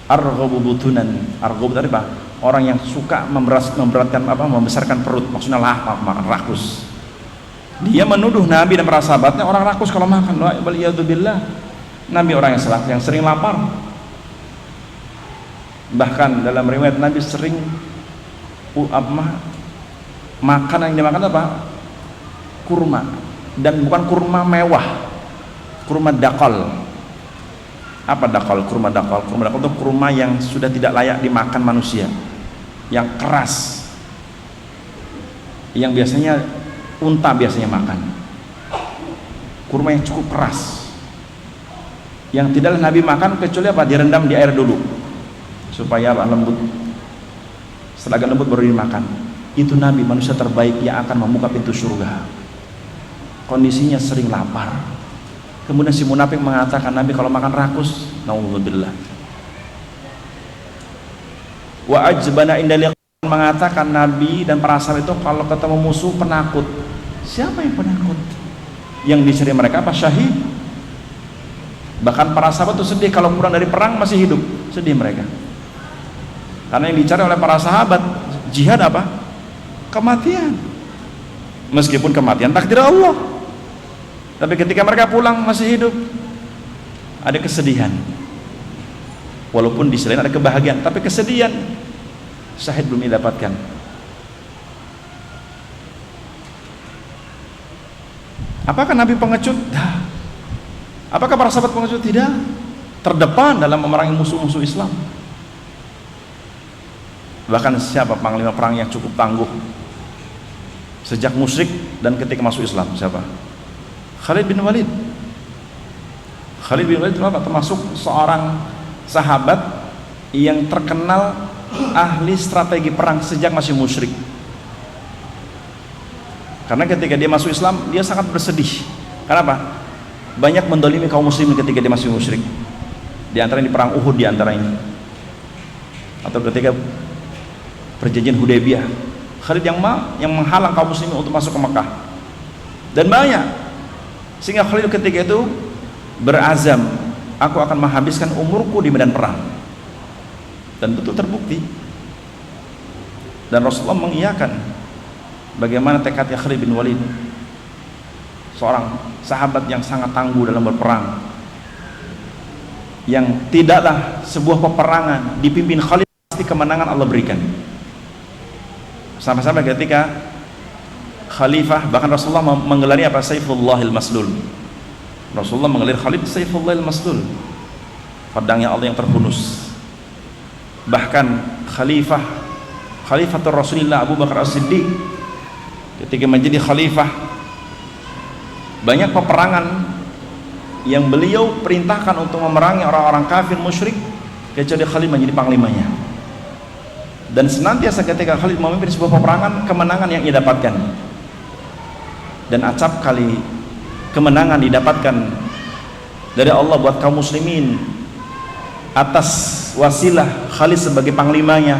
arghabu butunan. Arghab tadi apa? Orang yang suka memberatkan membesarkan perut, maksudnya lahap, makan rakus. Dia menuduh Nabi dan para sahabatnya orang rakus kalau makan. Waliyadzubillah. Nabi orang yang sering lapar. Bahkan dalam riwayat Nabi sering makanan yang dimakan apa? Kurma, dan bukan kurma mewah, kurma dakol. Apa dakol? Kurma dakol. Kurma dakol itu kurma yang sudah tidak layak dimakan manusia, yang keras, yang biasanya unta biasanya makan. Kurma yang cukup keras, yang tidaklah Nabi makan kecuali apa? Direndam di air dulu supaya apa? Lembut. Setelah agak lembut baru dimakan. Itu Nabi, manusia terbaik yang akan membuka pintu surga. Kondisinya sering lapar. Kemudian si munafik mengatakan Nabi kalau makan rakus, naudzubillah. Wa ajbana inda liqa, mengatakan Nabi dan para sahabat itu kalau ketemu musuh penakut. Siapa yang penakut? Yang dicari mereka apa? Syahid. Bahkan para sahabat itu sedih kalau pulang dari perang masih hidup, sedih mereka. Karena yang dicari oleh para sahabat jihad apa? Kematian. Meskipun kematian takdir Allah, tapi ketika mereka pulang masih hidup, ada kesedihan. Walaupun di selain ada kebahagiaan, tapi kesedihan syahid belum didapatkan. Apakah Nabi pengecut? Apakah para sahabat pengecut? Tidak. Terdepan dalam memerangi musuh-musuh Islam. Bahkan siapa panglima perang yang cukup tangguh sejak musyrik dan ketika masuk Islam? Siapa? Khalid bin Walid. Khalid bin Walid termasuk seorang sahabat yang terkenal ahli strategi perang sejak masih musyrik. Karena ketika dia masuk Islam, dia sangat bersedih. Kenapa? Banyak mendolimi kaum muslimin ketika dia masih musyrik. Di antara di perang Uhud, di antara ini, atau ketika perjanjian Hudaybiyah, Khalid yang menghalang kaum muslimin untuk masuk ke Mekah. Dan banyak. Sehingga Khalid ketika itu berazam, aku akan menghabiskan umurku di medan perang. Dan betul terbukti. Dan Rasulullah mengiyakan bagaimana tekadnya Khalid bin Walid, seorang sahabat yang sangat tangguh dalam berperang, yang tidaklah sebuah peperangan dipimpin Khalid pasti kemenangan Allah berikan. Sampai-sampai ketika khalifah, bahkan Rasulullah menggelari apa? Sayfullahil Maslul. Rasulullah menggelar Khalid Sayfullahil Maslul, pedangnya Allah yang terhunus. Bahkan Khalifatul Rasulillah Abu Bakar As-Siddiq ketika menjadi khalifah, banyak peperangan yang beliau perintahkan untuk memerangi orang-orang kafir musyrik, kecuali Khalid menjadi panglimanya. Dan senantiasa ketika Khalid memimpin sebuah peperangan, kemenangan yang ia dapatkan. Dan acap kali kemenangan didapatkan dari Allah buat kaum muslimin atas wasilah Khalid sebagai panglimanya,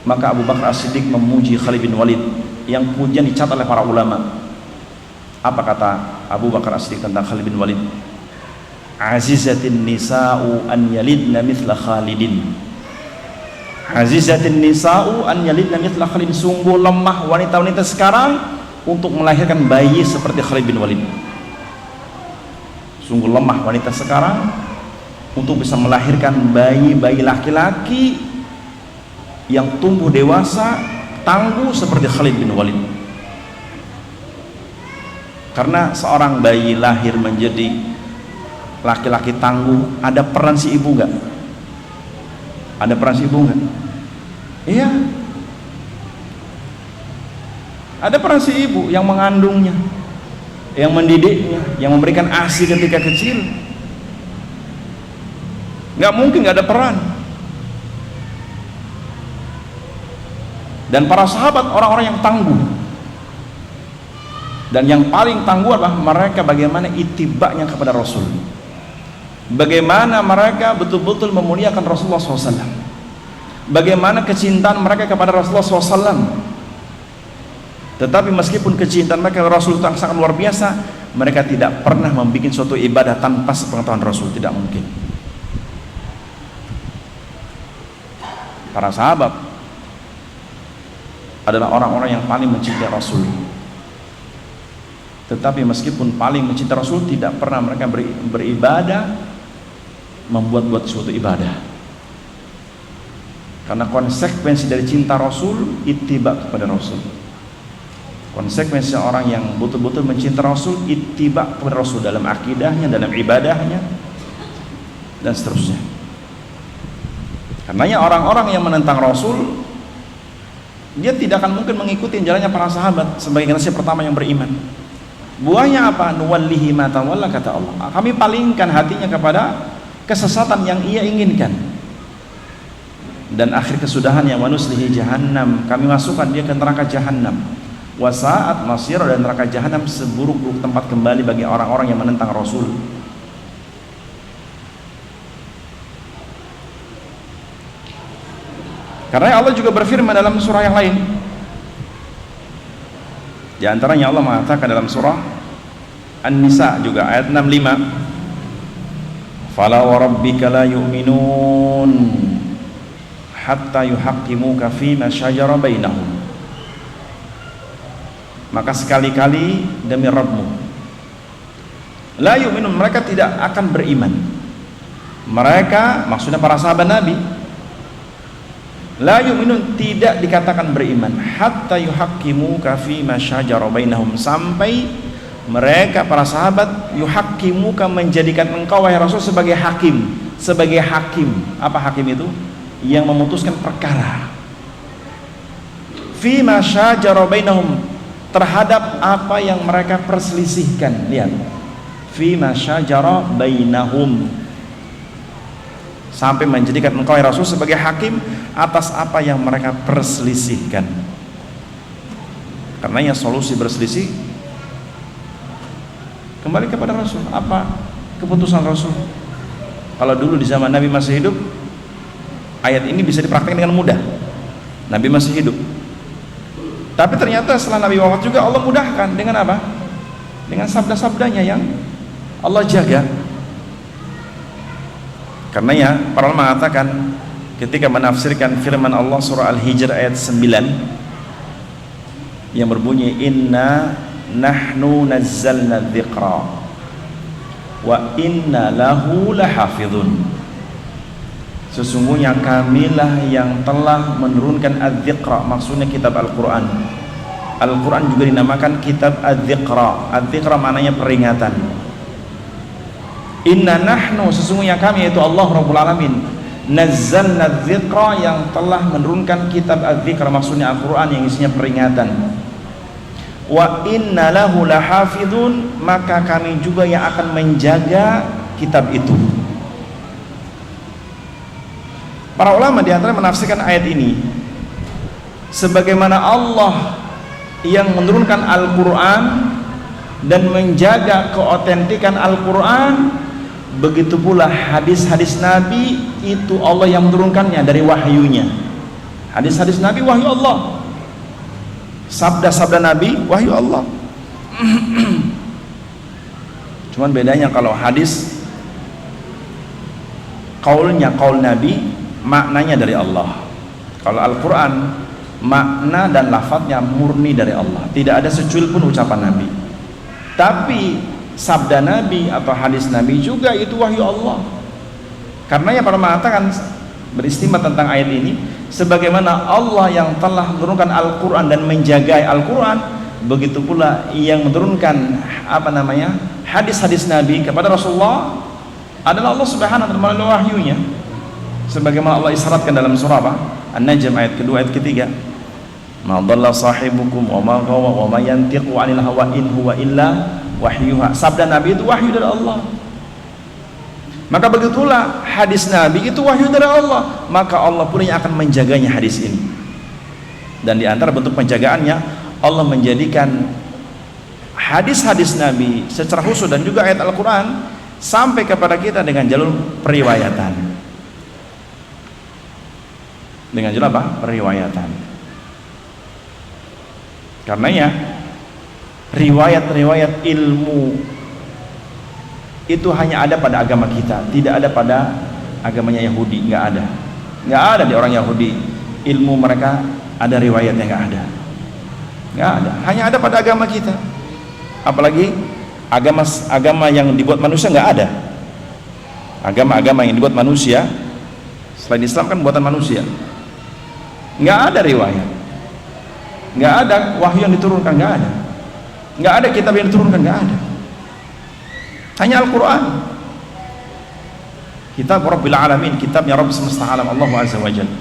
maka Abu Bakar As-Siddiq memuji Khalid bin Walid yang pujian dicatat oleh para ulama. Apa kata Abu Bakar As-Siddiq tentang Khalid bin Walid? Azizatin nisa'u an yalidna mithla Khalidin. Azizatin nisa'u an yalidna mithla Khalidin. Sungguh lemah wanita-wanita sekarang untuk melahirkan bayi seperti Khalid bin Walid. Sungguh lemah wanita sekarang untuk bisa melahirkan bayi-bayi laki-laki yang tumbuh dewasa, tangguh seperti Khalid bin Walid. Karena seorang bayi lahir menjadi laki-laki tangguh, ada peran si ibu nggak? Ada peran si ibu nggak? Iya. Ada peran si ibu yang mengandungnya, yang mendidiknya, yang memberikan ASI ketika kecil. Nggak mungkin nggak ada peran. Dan para sahabat orang-orang yang tangguh, dan yang paling tangguh adalah mereka bagaimana itibaknya kepada Rasul, bagaimana mereka betul-betul memuliakan Rasulullah SAW, bagaimana kecintaan mereka kepada Rasulullah SAW. Tetapi meskipun kecintaan mereka kepada Rasul itu sangat luar biasa, mereka tidak pernah membuat suatu ibadah tanpa sepengetahuan Rasul, tidak mungkin. Para sahabat adalah orang-orang yang paling mencintai Rasul, tetapi meskipun paling mencintai Rasul, tidak pernah mereka beribadah membuat-buat suatu ibadah. Karena konsekuensi dari cinta Rasul ittiba kepada Rasul. Konsekuensi orang yang betul-betul mencintai Rasul ittiba kepada Rasul dalam akidahnya, dalam ibadahnya, dan seterusnya. Karenanya orang-orang yang menentang Rasul, dia tidak akan mungkin mengikuti jalannya para sahabat sebagai generasi pertama yang beriman. Buahnya apa? Nuwallihi ma tawalla, kata Allah. Kami palingkan hatinya kepada kesesatan yang ia inginkan. Dan akhir kesudahannya, wa nuslihi jahannam, kami masukkan dia ke neraka jahannam. Wa sa'at masir, dan neraka jahannam seburuk-buruk tempat kembali bagi orang-orang yang menentang Rasul. Karena Allah juga berfirman dalam surah yang lain. Di antaranya Allah mengatakan dalam surah An-Nisa juga ayat 65, fala wa rabbika la yu'minun hatta yuhaqqimuka fima syajara bainahum. Maka sekali-kali demi Rabbmu, la yu'minun, mereka tidak akan beriman. Mereka, maksudnya para sahabat Nabi, la yu'minun, tidak dikatakan beriman, hatta yuhaqqimuka fima syajara bainahum, sampai mereka para sahabat yuhaqqimuka, menjadikan engkau wahai Rasul sebagai hakim. Sebagai hakim. Apa hakim itu? Yang memutuskan perkara. Fima syajara bainahum, terhadap apa yang mereka perselisihkan. Lihat, fima syajara bainahum, sampai menjadikan engkau ya Rasul sebagai hakim atas apa yang mereka perselisihkan. Karenanya solusi berselisih kembali kepada Rasul. Apa keputusan Rasul? Kalau dulu di zaman Nabi masih hidup, ayat ini bisa dipraktikkan dengan mudah. Nabi masih hidup. Tapi ternyata setelah Nabi wafat juga Allah mudahkan dengan apa? Dengan sabda-sabdanya yang Allah jaga. Karenanya para ulama mengatakan ketika menafsirkan firman Allah surah Al-Hijr ayat 9 yang berbunyi inna nahnu nazzalna dzikra wa inna lahu lahafizun, Sesungguhnya kamilah yang telah menurunkan adz-dzikra, maksudnya kitab Al-Quran. Al-Quran juga dinamakan kitab adz-dzikra. Adz-dzikra maknanya peringatan. Inna nahnu, sesungguhnya kami, yaitu Allah Rabbul Alamin, nazzalna adz-dzikra, yang telah menurunkan kitab adz-dzikra, maksudnya Al-Quran yang isinya peringatan. Wa inna lahu lahafidun, maka kami juga yang akan menjaga kitab itu. Para ulama di antara menafsirkan ayat ini sebagaimana Allah yang menurunkan Al-Quran dan menjaga keotentikan Al-Quran, begitu pula hadis-hadis Nabi itu Allah yang menurunkannya dari wahyunya. Hadis-hadis Nabi wahyu Allah, sabda-sabda Nabi wahyu Allah. Cuman bedanya kalau hadis kaulnya kaul Nabi, maknanya dari Allah. Kalau Al-Quran makna dan lafadznya murni dari Allah, tidak ada secuil pun ucapan Nabi. Tapi sabda Nabi atau hadis Nabi juga itu wahyu Allah. Karena yang para mengatakan beristimewa tentang ayat ini, sebagaimana Allah yang telah menurunkan Al-Quran dan menjaga Al-Quran, begitu pula yang menurunkan hadis-hadis Nabi kepada Rasulullah adalah Allah Subhanahu wa ta'ala melalui wahyunya. Sebagaimana Allah isyaratkan dalam surah An-Najm ayat kedua, ayat ketiga, ma dhalla sahibukum wa ma ghawa wa ma yantiqu 'anil hawa in huwa illa wahyuha. Sabda Nabi itu wahyu dari Allah. Maka begitulah hadis Nabi itu wahyu dari Allah, maka Allah pun yang akan menjaganya hadis ini. Dan di antara bentuk penjagaannya, Allah menjadikan hadis-hadis Nabi secara khusus dan juga ayat Al-Quran sampai kepada kita dengan jalur periwayatan. Dengan jalur apa? Periwayatan. Karenanya riwayat-riwayat ilmu itu hanya ada pada agama kita, tidak ada pada agamanya Yahudi. Nggak ada di orang Yahudi ilmu mereka ada riwayatnya, nggak ada, hanya ada pada agama kita. Apalagi agama yang dibuat manusia, nggak ada. Agama-agama yang dibuat manusia selain Islam kan buatan manusia, nggak ada riwayat, nggak ada wahyu yang diturunkan, nggak ada kitab yang diturunkan, nggak ada. Hanya Al-Quran, kitab Rabbil Alamin, kitabnya Rabb semesta alam, Allah Azza wa Jalla.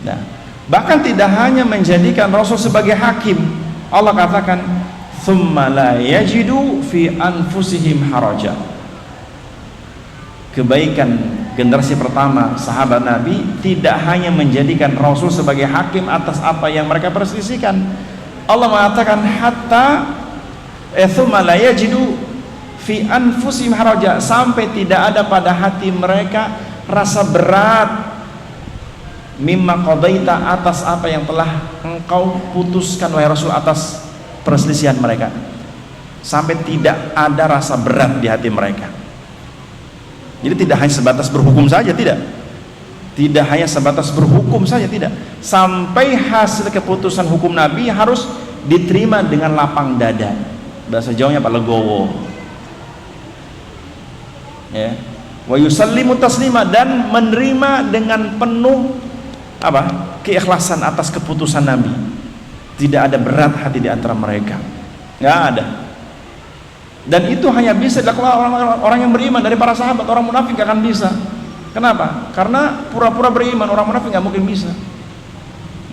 Nah, bahkan tidak hanya menjadikan Rasul sebagai hakim, Allah katakan thumma la yajidu fi anfusihim haraja. Kebaikan generasi pertama sahabat Nabi tidak hanya menjadikan Rasul sebagai hakim atas apa yang mereka perselisihkan. Allah mengatakan hatta thumma la yajidu fi anfusihim haraja, sampai tidak ada pada hati mereka rasa berat mimma qadaita, atas apa yang telah engkau putuskan wahai Rasul atas perselisihan mereka. Sampai tidak ada rasa berat di hati mereka. Jadi tidak hanya sebatas berhukum saja, tidak hanya sebatas berhukum saja, tidak, sampai hasil keputusan hukum Nabi harus diterima dengan lapang dada, bahasa Jawanya Pak, legowo, ya, wa yusallimu taslima, dan menerima dengan penuh keikhlasan atas keputusan Nabi. Tidak ada berat hati di antara mereka, nggak ada. Dan itu hanya bisa dilakukan orang yang beriman dari para sahabat. Orang munafik gak akan bisa. Kenapa? Karena pura-pura beriman. Orang munafik gak mungkin bisa.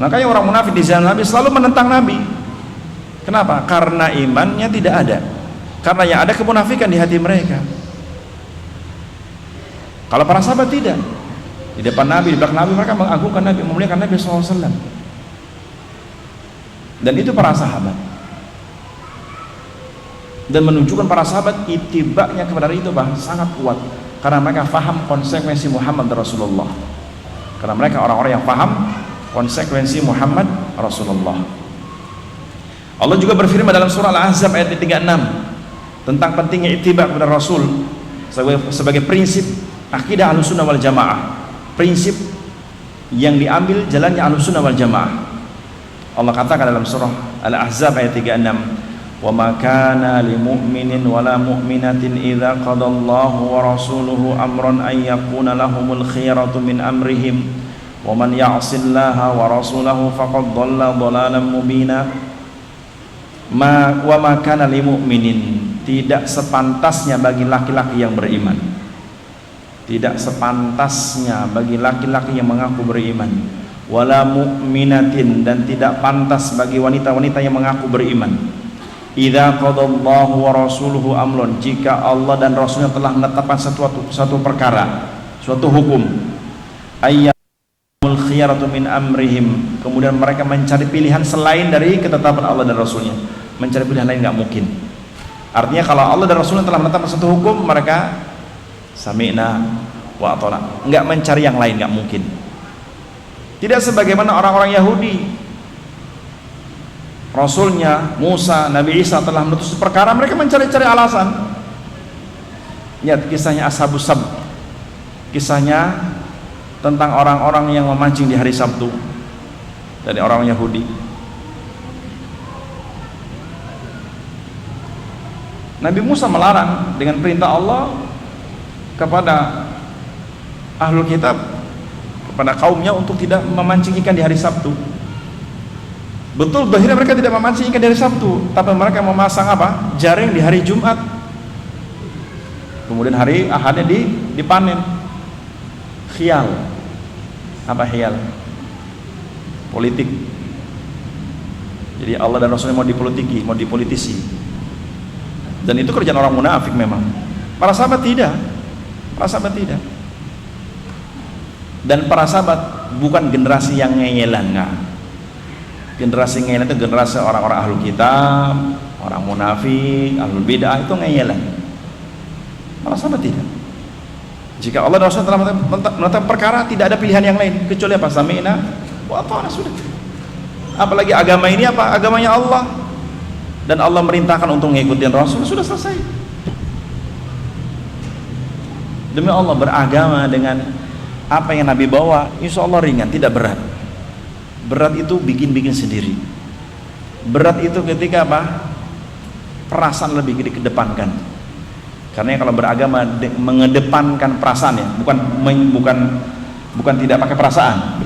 Makanya orang munafik di zaman Nabi selalu menentang Nabi. Kenapa? Karena imannya tidak ada. Karena yang ada kemunafikan di hati mereka. Kalau para sahabat tidak. Di depan Nabi, di belakang Nabi, mereka mengagungkan Nabi, memuliakan Nabi SAW. Dan itu para sahabat. Dan menunjukkan para sahabat itibaknya kepada itu sangat kuat, karena mereka faham konsekuensi Muhammad Rasulullah, karena mereka orang-orang yang faham konsekuensi Muhammad Rasulullah. Allah juga berfirman dalam surah Al-Ahzab ayat 36 tentang pentingnya itibak kepada Rasul sebagai prinsip akidah Ahlussunnah wal Jamaah, prinsip yang diambil jalannya Ahlussunnah wal Jamaah. Allah katakan dalam surah Al-Ahzab ayat 36, wa ma kana lil mu'minin wala mu'minatin idza qadallahu wa rasuluhu amran ay yakuna lahumul khiyaratu min amrihim wa man ya'sillaha wa rasulahu faqad dhalla dhalalan mubina. Wa ma kana lil mu'minin, tidak sepantasnya bagi laki-laki yang beriman, tidak sepantasnya bagi laki-laki yang mengaku beriman, wala mu'minatin, dan tidak pantas bagi wanita-wanita yang mengaku beriman, idza qadallahu wa rasuluhu amrun, jika Allah dan Rasulnya telah menetapkan suatu perkara, suatu hukum, ayyamul khiyaratu min amrihim, kemudian mereka mencari pilihan selain dari ketetapan Allah dan Rasulnya. Mencari pilihan lain nggak mungkin. Artinya kalau Allah dan Rasulnya telah menetapkan suatu hukum, mereka sami'na wa ata'na, nggak mencari yang lain, nggak mungkin. Tidak sebagaimana orang-orang Yahudi, Rasulnya Musa, Nabi Isa telah menutus perkara, mereka mencari-cari alasan. Lihat kisahnya Ashabus Sabt, kisahnya tentang orang-orang yang memancing di hari Sabtu dari orang Yahudi. Nabi Musa melarang dengan perintah Allah kepada ahlul kitab, kepada kaumnya, untuk tidak memancing ikan di hari Sabtu. Betul, akhirnya mereka tidak memancing ikan di hari Sabtu, tapi mereka memasang apa? Jaring di hari Jumat. Kemudian hari Ahadnya dipanen. Khiyal. Apa khiyal? Politik. Jadi Allah dan Rasulnya mau dipolitiki, mau dipolitisi. Dan itu kerjaan orang munafik memang. Para sahabat tidak. Para sahabat tidak. Dan para sahabat bukan generasi yang ngeyelan, enggak. Generasi ngeyelan itu generasi orang-orang ahlul kitab, orang munafik, ahlul bid'ah, itu ngeyelan. Para sahabat tidak. Jika Allah dan Rasul telah menetapkan perkara, tidak ada pilihan yang lain kecuali apa? Sami'na wa ata'na, sudah. Apalagi agama ini apa? Agamanya Allah. Dan Allah merintahkan untuk mengikuti Rasul, sudah selesai. Demi Allah, beragama dengan apa yang Nabi bawa, insya Allah ringan, tidak berat. Berat itu bikin sendiri. Berat itu ketika apa? Perasaan lebih dikedepankan. Karena kalau beragama mengedepankan perasaan, ya, bukan tidak pakai perasaan,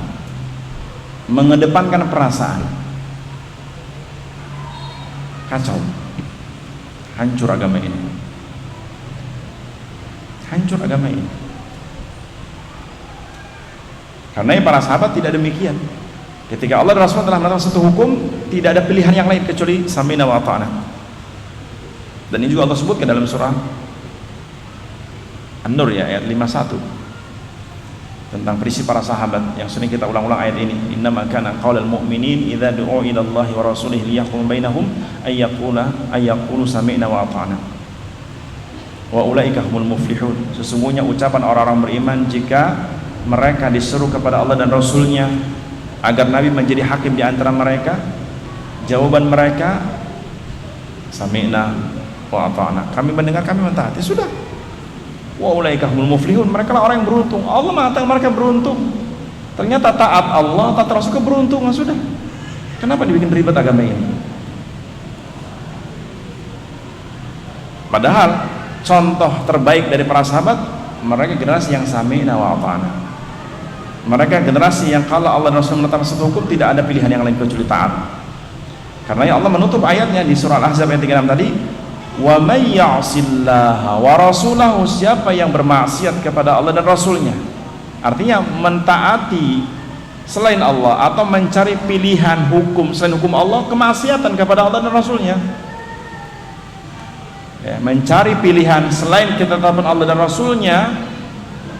mengedepankan perasaan. Kacau, hancur agama ini, hancur agama ini. Karena para sahabat tidak demikian. Ketika Allah dan Rasulullah telah menetapkan satu hukum, tidak ada pilihan yang lain kecuali sami'na wa ata'na. Dan ini juga Allah sebutkan dalam surah An-Nur, ya, ayat 51, tentang prinsip para sahabat yang sering kita ulang-ulang ayat ini. Innama kana qaulal mu'minin idza du'u ila Allahi wa rasulihi liyahkum bainahum ay yaqulu sami'na wa ata'na wa ulaika humul muflihun. Sesungguhnya ucapan orang-orang beriman jika mereka disuruh kepada Allah dan Rasulnya agar Nabi menjadi hakim di antara mereka, jawaban mereka sami'na wa ata'na, kami mendengar, kami mentaati, sudah. Wa ulaika humul muflihun, mereka lah orang yang beruntung. Allah mengatakan mereka beruntung. Ternyata taat Allah, taat Rasul, keberuntungan, sudah. Kenapa dibikin ribet agama ini? Padahal contoh terbaik dari para sahabat, mereka generasi yang sami'na wa ata'na. Mereka generasi yang kalau Allah dan Rasul menetapkan satu hukum, tidak ada pilihan yang lain kecuali taat. Karena Allah menutup ayatnya di surah Al-Ahzab ayat 36 tadi, wa may ya'sillaha wa rasulahu, siapa yang bermaksiat kepada Allah dan Rasulnya, artinya mentaati selain Allah atau mencari pilihan hukum selain hukum Allah, kemaksiatan kepada Allah dan Rasulnya, ya, mencari pilihan selain ketetapan Allah dan Rasulnya,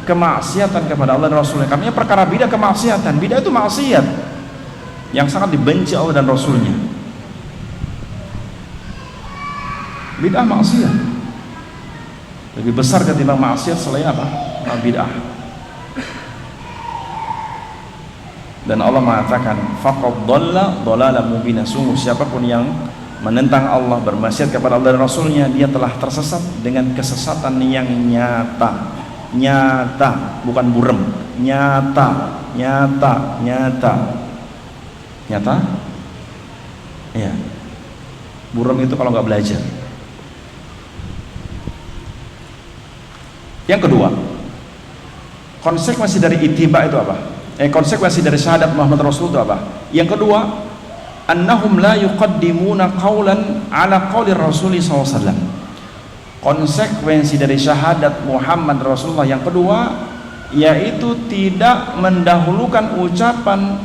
kemaksiatan kepada Allah dan Rasulnya. Karena perkara bidah kemaksiatan, bidah itu maksiat yang sangat dibenci Allah dan Rasulnya. Bid'ah maksiat lebih besar ketimbang maksiat selain apa? Bid'ah. Dan Allah mengatakan faqad dhalla dhalalan mubina, sungguh siapapun yang menentang Allah, bermaksiat kepada Allah dan Rasulnya, dia telah tersesat dengan kesesatan yang nyata, bukan burem, nyata, ya. Buram itu kalau nggak belajar. Yang kedua, konsekuensi dari ittiba itu apa? Konsekuensi dari syahadat Muhammad Rasul itu apa? Yang kedua, annahum la yuqaddimuna qawlan ala qawli Rasul SAW. Konsekuensi dari syahadat Muhammad Rasulullah yang kedua, yaitu tidak mendahulukan ucapan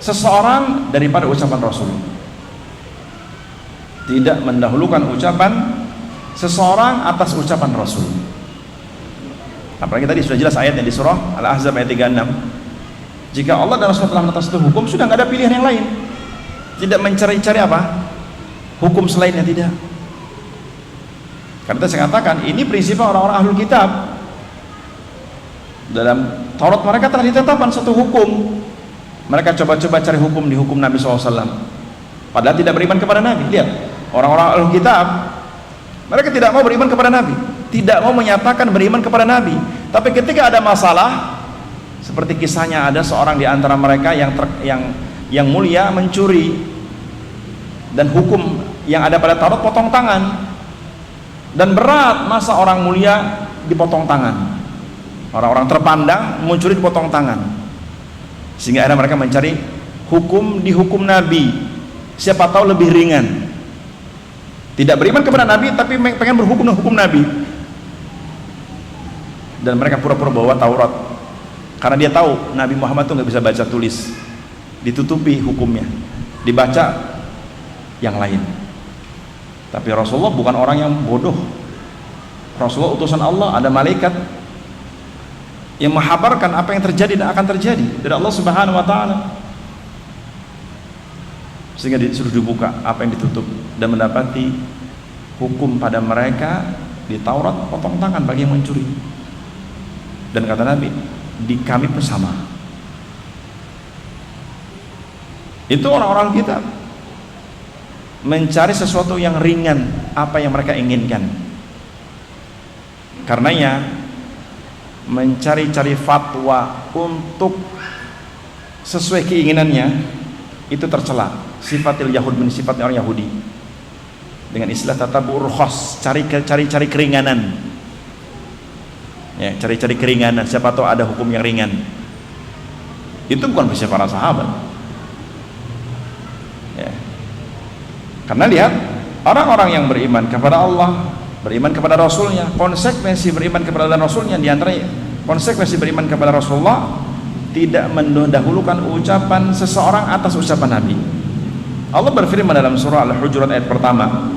seseorang daripada ucapan Rasul. Tidak mendahulukan ucapan seseorang atas ucapan Rasul. Apalagi tadi sudah jelas ayatnya di surah Al-Ahzab ayat 36. Jika Allah dan Rasul telah menetapkan satu hukum, sudah nggak ada pilihan yang lain. Tidak mencari-cari apa? Hukum selainnya, tidak. Karena saya katakan ini prinsip orang-orang ahlul kitab. Dalam Taurat mereka telah ditetapkan satu hukum. Mereka coba-coba cari hukum di hukum Nabi SAW. Padahal tidak beriman kepada Nabi. Lihat, orang-orang ahlul kitab, mereka tidak mau beriman kepada Nabi, tidak mau menyatakan beriman kepada Nabi. Tapi ketika ada masalah, seperti kisahnya ada seorang di antara mereka yang mulia mencuri, dan hukum yang ada pada Taurat potong tangan, dan berat masa orang mulia dipotong tangan. Orang-orang terpandang mencuri dipotong tangan, sehingga akhirnya mereka mencari hukum di hukum Nabi, siapa tahu lebih ringan. Tidak beriman kepada Nabi tapi pengen berhukum dengan hukum Nabi, dan mereka pura-pura bawa Taurat karena dia tahu Nabi Muhammad itu nggak bisa baca tulis, ditutupi hukumnya, dibaca yang lain. Tapi Rasulullah bukan orang yang bodoh. Rasulullah utusan Allah, ada malaikat yang menghabarkan apa yang terjadi dan akan terjadi dari Allah Subhanahu wa Ta'ala, sehingga disuruh dibuka apa yang ditutup, dan mendapati hukum pada mereka di Taurat potong tangan bagi yang mencuri. Dan kata Nabi, di kami pun sama. Itu orang-orang kita mencari sesuatu yang ringan, apa yang mereka inginkan. Karenanya mencari-cari fatwa untuk sesuai keinginannya itu tercela. Sifatil Yahud min sifatnya orang Yahudi. Dengan istilah tatabur khos, cari keringanan. Ya, cari keringanan, siapa tahu ada hukum yang ringan. Itu bukan prinsip para sahabat. Ya. Karena lihat, orang-orang yang beriman kepada Allah, beriman kepada Rasulnya, konsekuensi beriman kepada Rasulnya, diantaranya konsekuensi beriman kepada Rasulullah, tidak mendahulukan ucapan seseorang atas ucapan Nabi. Allah berfirman dalam surah Al-Hujurat ayat pertama,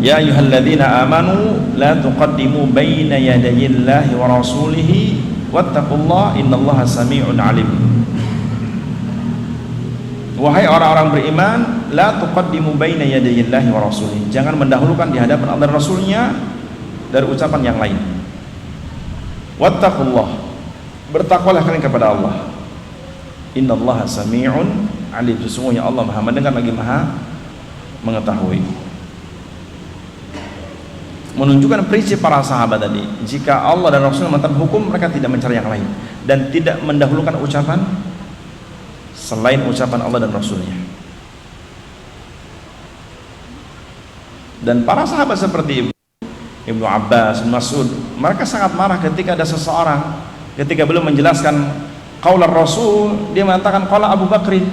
ya ayyuhalladzina amanu la tuqaddimu baina yadayillahi wa rasulihi wattaqullaha innallaha sami'un alim. Wahai orang-orang beriman, la tuqaddimu baina yadayillahi wa rasulihi, jangan mendahulukan di hadapan Allah dan Rasulnya dari ucapan yang lain. Wattaqullah, bertakwalah kalian kepada Allah. Innallaha sami'un alim, sesungguhnya Allah Maha mendengar lagi Maha mengetahui. Menunjukkan prinsip para sahabat tadi, jika Allah dan Rasul menetapkan hukum, mereka tidak mencari yang lain dan tidak mendahulukan ucapan selain ucapan Allah dan Rasulnya. Dan para sahabat seperti Ibnu Abbas, Mas'ud, mereka sangat marah ketika ada seseorang, ketika belum menjelaskan qaular Rasul, dia mengatakan qala Abu Bakrin.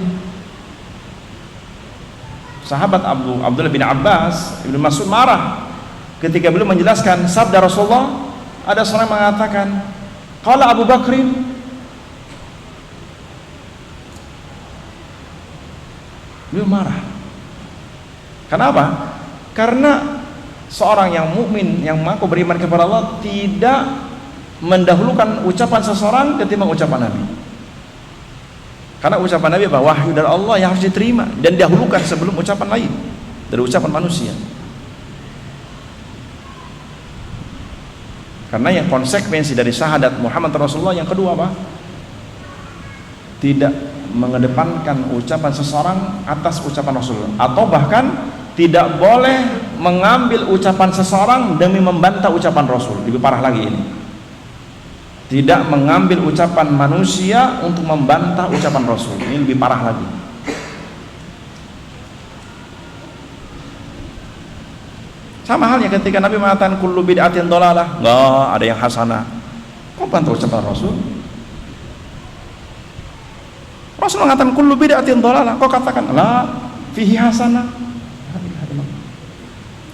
Sahabat Abdullah bin Abbas, Ibnu Mas'ud marah ketika belum menjelaskan sabda Rasulullah, ada seorang yang mengatakan qala Abu Bakrin. Beliau marah. Kenapa? Karena seorang yang mukmin, yang mengaku beriman kepada Allah, tidak mendahulukan ucapan seseorang ketimbang ucapan Nabi. Karena ucapan Nabi bahwa wahyu dari Allah yang harus diterima dan didahulukan sebelum ucapan lain dari ucapan manusia. Karena yang konsekuensi dari syahadat Muhammad Rasulullah yang kedua apa? Tidak mengedepankan ucapan seseorang atas ucapan Rasulullah, atau bahkan tidak boleh mengambil ucapan seseorang demi membantah ucapan Rasul. Lebih parah lagi ini, tidak mengambil ucapan manusia untuk membantah ucapan Rasul. Ini lebih parah lagi. Sama halnya ketika Nabi mengatakan kullu bid'atin dhalalah, enggak ada yang hasanah. Kok bantah ucapan Rasul? Rasul mengatakan kullu bid'atin dhalalah, kok katakan la fihi hasanah?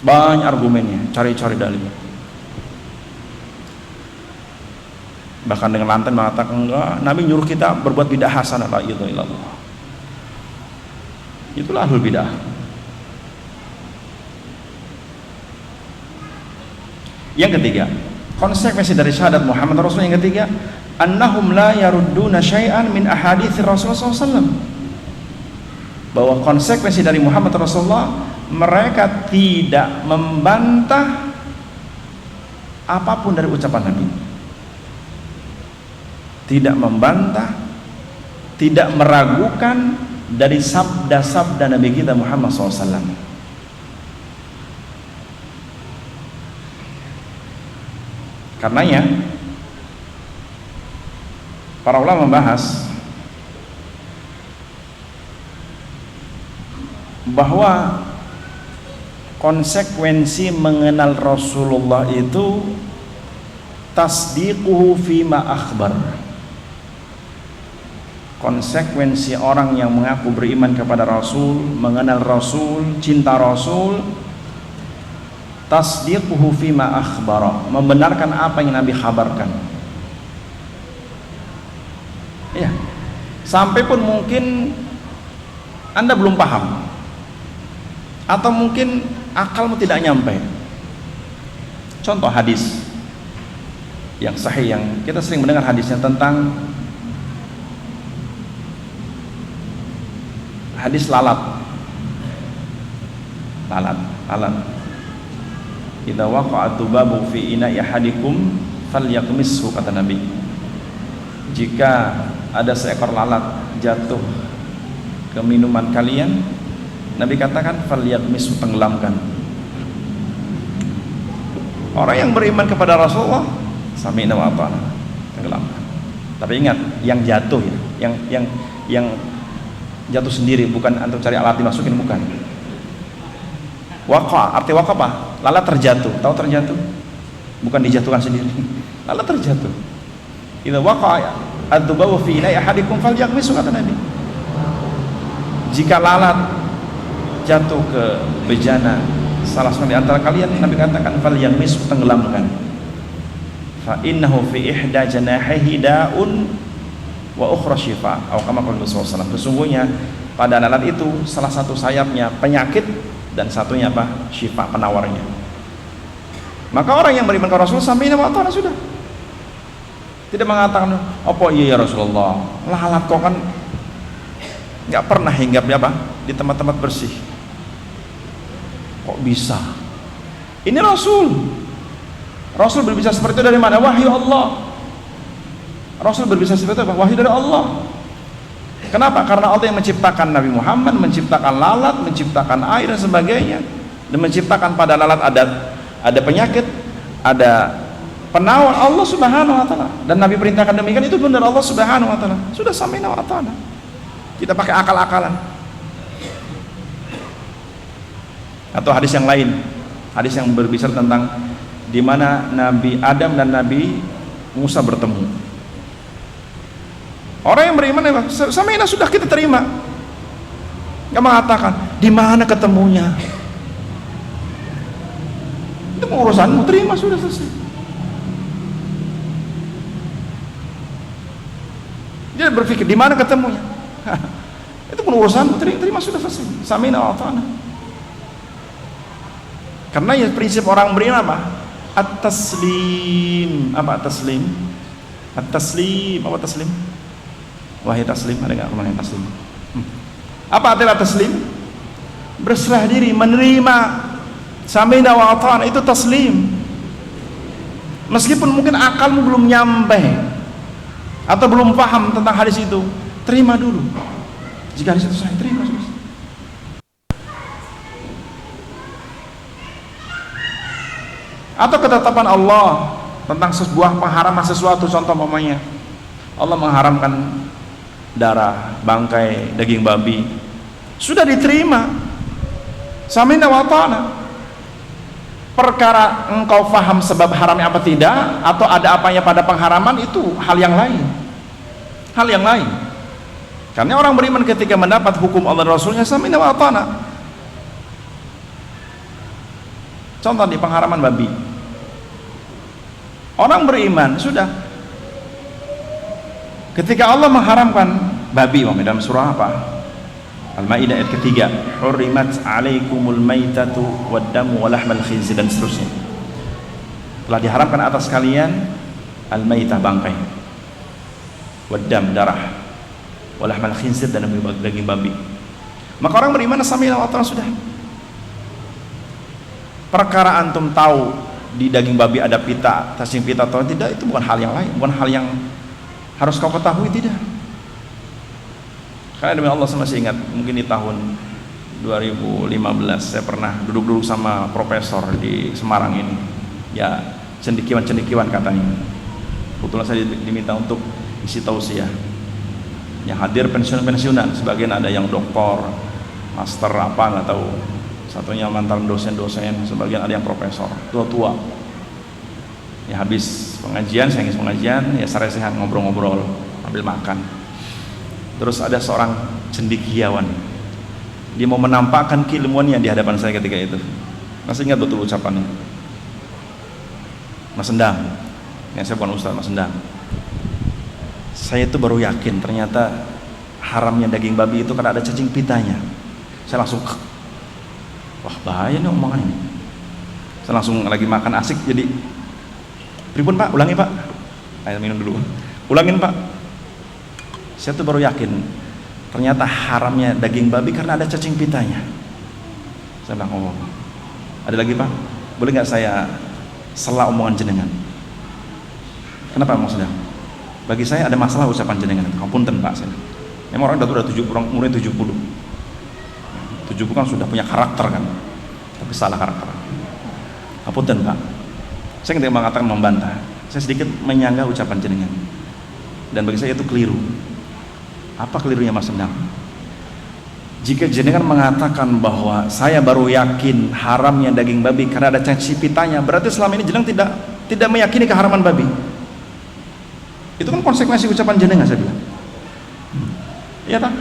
Banyak argumennya, cari-cari dalilnya. Bahkan dengan lantang mengatakan enggak, Nabi nyuruh kita berbuat bid'ah hasanah, la ilaha illallah. Itulah ahlul bid'ah. Yang ketiga, konsekuensi dari syahadat Muhammad Rasul yang ketiga, annahum la yarudduna syai'an min ahadits Rasulullah SAW. Bahwa konsekuensi dari Muhammad Rasulullah, mereka tidak membantah apapun dari ucapan Nabi. Tidak membantah, tidak meragukan dari sabda-sabda Nabi kita Muhammad SAW. Karenanya para ulama membahas bahwa konsekuensi mengenal Rasulullah itu tasdiquhu fima akhbar. Konsekuensi orang yang mengaku beriman kepada Rasul, mengenal Rasul, cinta Rasul, tasdiquhu fima akhbara, membenarkan apa yang Nabi kabarkan. Ya, sampai pun mungkin Anda belum paham, atau mungkin akalmu tidak nyampe. Contoh hadis yang sahih, yang kita sering mendengar hadisnya tentang hadis lalat. Idza waqa'at babu fi ina'i ahadikum falyaqmishu, kata Nabi. Jika ada seekor lalat jatuh ke minuman kalian, Nabi katakan falyaqmishu, tenggelamkan. Orang yang beriman kepada Rasulullah sami'na wa ata'na, tenggelamkan. Tapi ingat, yang jatuh ya, yang jatuh sendiri, bukan antum cari alat dimasukin, bukan. Waqa, arti waqa apa? Lalat terjatuh. Tahu terjatuh? Bukan dijatuhkan sendiri. Lalat terjatuh. Idza waqa ad-dubawu fi ina'i ahadikum falyaqmisu, kata Nabi. Jika lalat jatuh ke bejana salah seorang di antara kalian, Nabi katakan falyaqmisu, tenggelamkan. Fa innahu fi ihda janahihi da'un wa ukhra shifa, atau kama qala Rasulullah SAW. Sesungguhnya pada lalat itu salah satu sayapnya penyakit dan satunya apa? Syifa, penawarnya. Maka orang yang beriman kepada Rasul sami'na wa ata'na, sudah. Tidak mengatakan, "Apa iya ya Rasulullah? Lalat kok kan enggak pernah hinggap di apa? Di tempat-tempat bersih. Kok bisa?" Ini Rasul. Rasul berbicara seperti itu dari mana? Wahyu Allah. Rasul berbicara seperti itu apa? Wahyu dari Allah. Kenapa? Karena Allah yang menciptakan Nabi Muhammad, menciptakan lalat, menciptakan air dan sebagainya, dan menciptakan pada lalat ada penyakit, ada penawar, Allah Subhanahu wa taala. Dan Nabi perintahkan demikian, itu benar Allah Subhanahu wa taala. Sudah sami'na wa ata'na. Kita pakai akal-akalan. Atau hadis yang lain, hadis yang berbicara tentang di mana Nabi Adam dan Nabi Musa bertemu. Orang yang beriman apa? Sami'na, sudah kita terima. Enggak mengatakan di mana ketemunya. Itu urusanmu, terima, sudah selesai. Dia berpikir di mana ketemunya. Itu pun urusanmu, terima, sudah selesai. Sami'na wa ata'na. Karena ya prinsip orang beriman apa? At-taslim. Apa at-taslim? At-taslim, apa taslim? Wahai taslim, ada nggak kemana yang taslim? Apa artinya taslim? Berserah diri, menerima. Sami'na wa ata'na, itu taslim. Meskipun mungkin akalmu belum nyampe atau belum paham tentang hadis itu, terima dulu. Jika hadis itu sahih, terima. Atau ketetapan Allah tentang sebuah pengharaman sesuatu, contoh umpamanya Allah mengharamkan darah, bangkai, daging babi, sudah diterima. Sami'na wa ata'na. Perkara engkau faham sebab haramnya apa tidak, atau ada apanya pada pengharaman, itu hal yang lain. Hal yang lain. Karena orang beriman ketika mendapat hukum Allah dan Rasulnya, sami'na wa ata'na. Contoh di pengharaman babi. Orang beriman sudah. Ketika Allah mengharamkan babi, dalam surah apa? Al-Maidah ayat ketiga, hurrimat alaikumul maitatu waddamu walahmal khinzir, dan seterusnya. Telah diharamkan atas kalian al-maitah, bangkai, waddam, darah, walahmal khinzir, dan daging babi. Maka orang beriman sami'na wa ata'na sudah. Perkara antum tahu di daging babi ada pita, cacing pita atau tidak, itu bukan hal yang lain, bukan hal yang harus kau ketahui, tidak. Karena demi Allah, saya masih ingat, mungkin di tahun 2015 saya pernah duduk-duduk sama profesor di Semarang ini, ya cendekiawan katanya. Kebetulan saya diminta untuk isi tausiah. Yang hadir pensiunan, sebagian ada yang doktor, master apa nggak tahu, satunya mantan dosen-dosen, sebagian ada yang profesor, tua-tua. Ya habis pengajian, saya ngisi pengajian, ya sehat ngobrol-ngobrol sambil makan. Terus ada seorang cendekiawan, dia mau menampakkan keilmuannya di hadapan saya ketika itu. Masih ingat betul ucapannya, Mas Endang, yang saya bukan ustaz, Mas Endang, saya itu baru yakin ternyata haramnya daging babi itu karena ada cacing pitanya. Saya langsung, wah bahaya nih omongan ini. Saya langsung lagi makan asik, jadi pripun Pak, ulangi Pak, ayo minum dulu, ulangin Pak. Saya tuh baru yakin ternyata haramnya daging babi karena ada cacing pitanya. Saya bilang, oh ada lagi Pak, boleh nggak saya salah omongan jenengan? Kenapa maksudnya? Bagi saya ada masalah ucapan jenengan. Apunten Pak, saya memang orang udah 70, orang umurnya 70 kan sudah punya karakter kan, tapi salah karakter. Apunten Pak, saya ketika mengatakan membantah, saya sedikit menyanggah ucapan jenengan, dan bagi saya itu keliru. Apa kelirunya Mas Endang? Jika jenengan mengatakan bahwa saya baru yakin haramnya daging babi karena ada cacing pitanya, berarti selama ini jenengan tidak meyakini keharaman babi. Itu kan konsekuensi ucapan jenengan, saya bilang. Iya tak?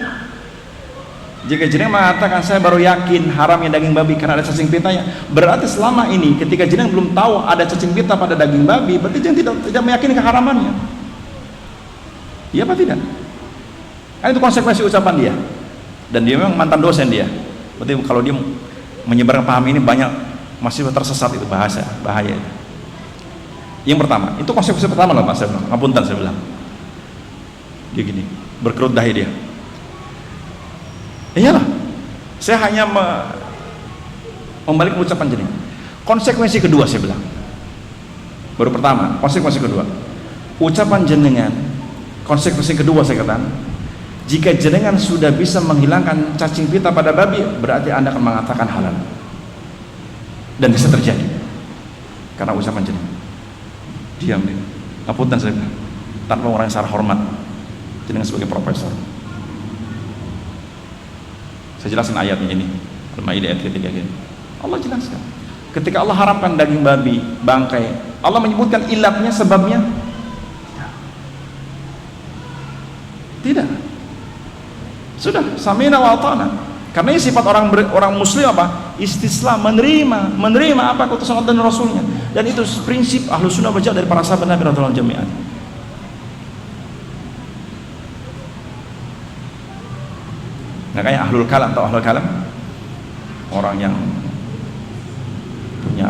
Jika jenengan mengatakan saya baru yakin haramnya daging babi karena ada cacing pitanya, berarti selama ini ketika jenengan belum tahu ada cacing pita pada daging babi, berarti jenengan tidak meyakini keharamannya. Iya apa tidak? Kan itu konsekuensi ucapan dia. Dan dia memang mantan dosen dia. Berarti kalau dia menyebarkan paham ini, banyak mahasiswa tersesat, itu bahaya itu. Yang pertama, itu konsekuensi pertama loh Mas, saya bilang. Ngapunten, saya bilang. Dia gini, berkerut dahi dia. Iyalah, saya hanya membalik ucapan jenengan. Konsekuensi kedua, saya bilang. Baru pertama, konsekuensi kedua. Ucapan jenengan, konsekuensi kedua saya katakan, jika jenengan sudah bisa menghilangkan cacing pita pada babi, berarti Anda akan mengatakan halal. Dan bisa terjadi karena ucapan jenengan. Diam dia. Apunten saya bilang, tanpa mengurangi secara hormat jenengan sebagai profesor. Saya jelaskan ayatnya ini, Al-Maidah ayat ketiga ini. Allah jelaskan. Ketika Allah haramkan daging babi, bangkai, Allah menyebutkan ilatnya, sebabnya? Tidak. Sudah, sami'na wa ata'na. Karena ini sifat orang muslim apa? Istislam, menerima apa keputusan Allah dan Rasulnya. Dan itu prinsip Ahlus Sunnah wal Jamaah dari para sahabat Nabi radhiyallahu anhum jami'an. Nah, kayak ahlul kalam, atau ahlul kalam, orang yang punya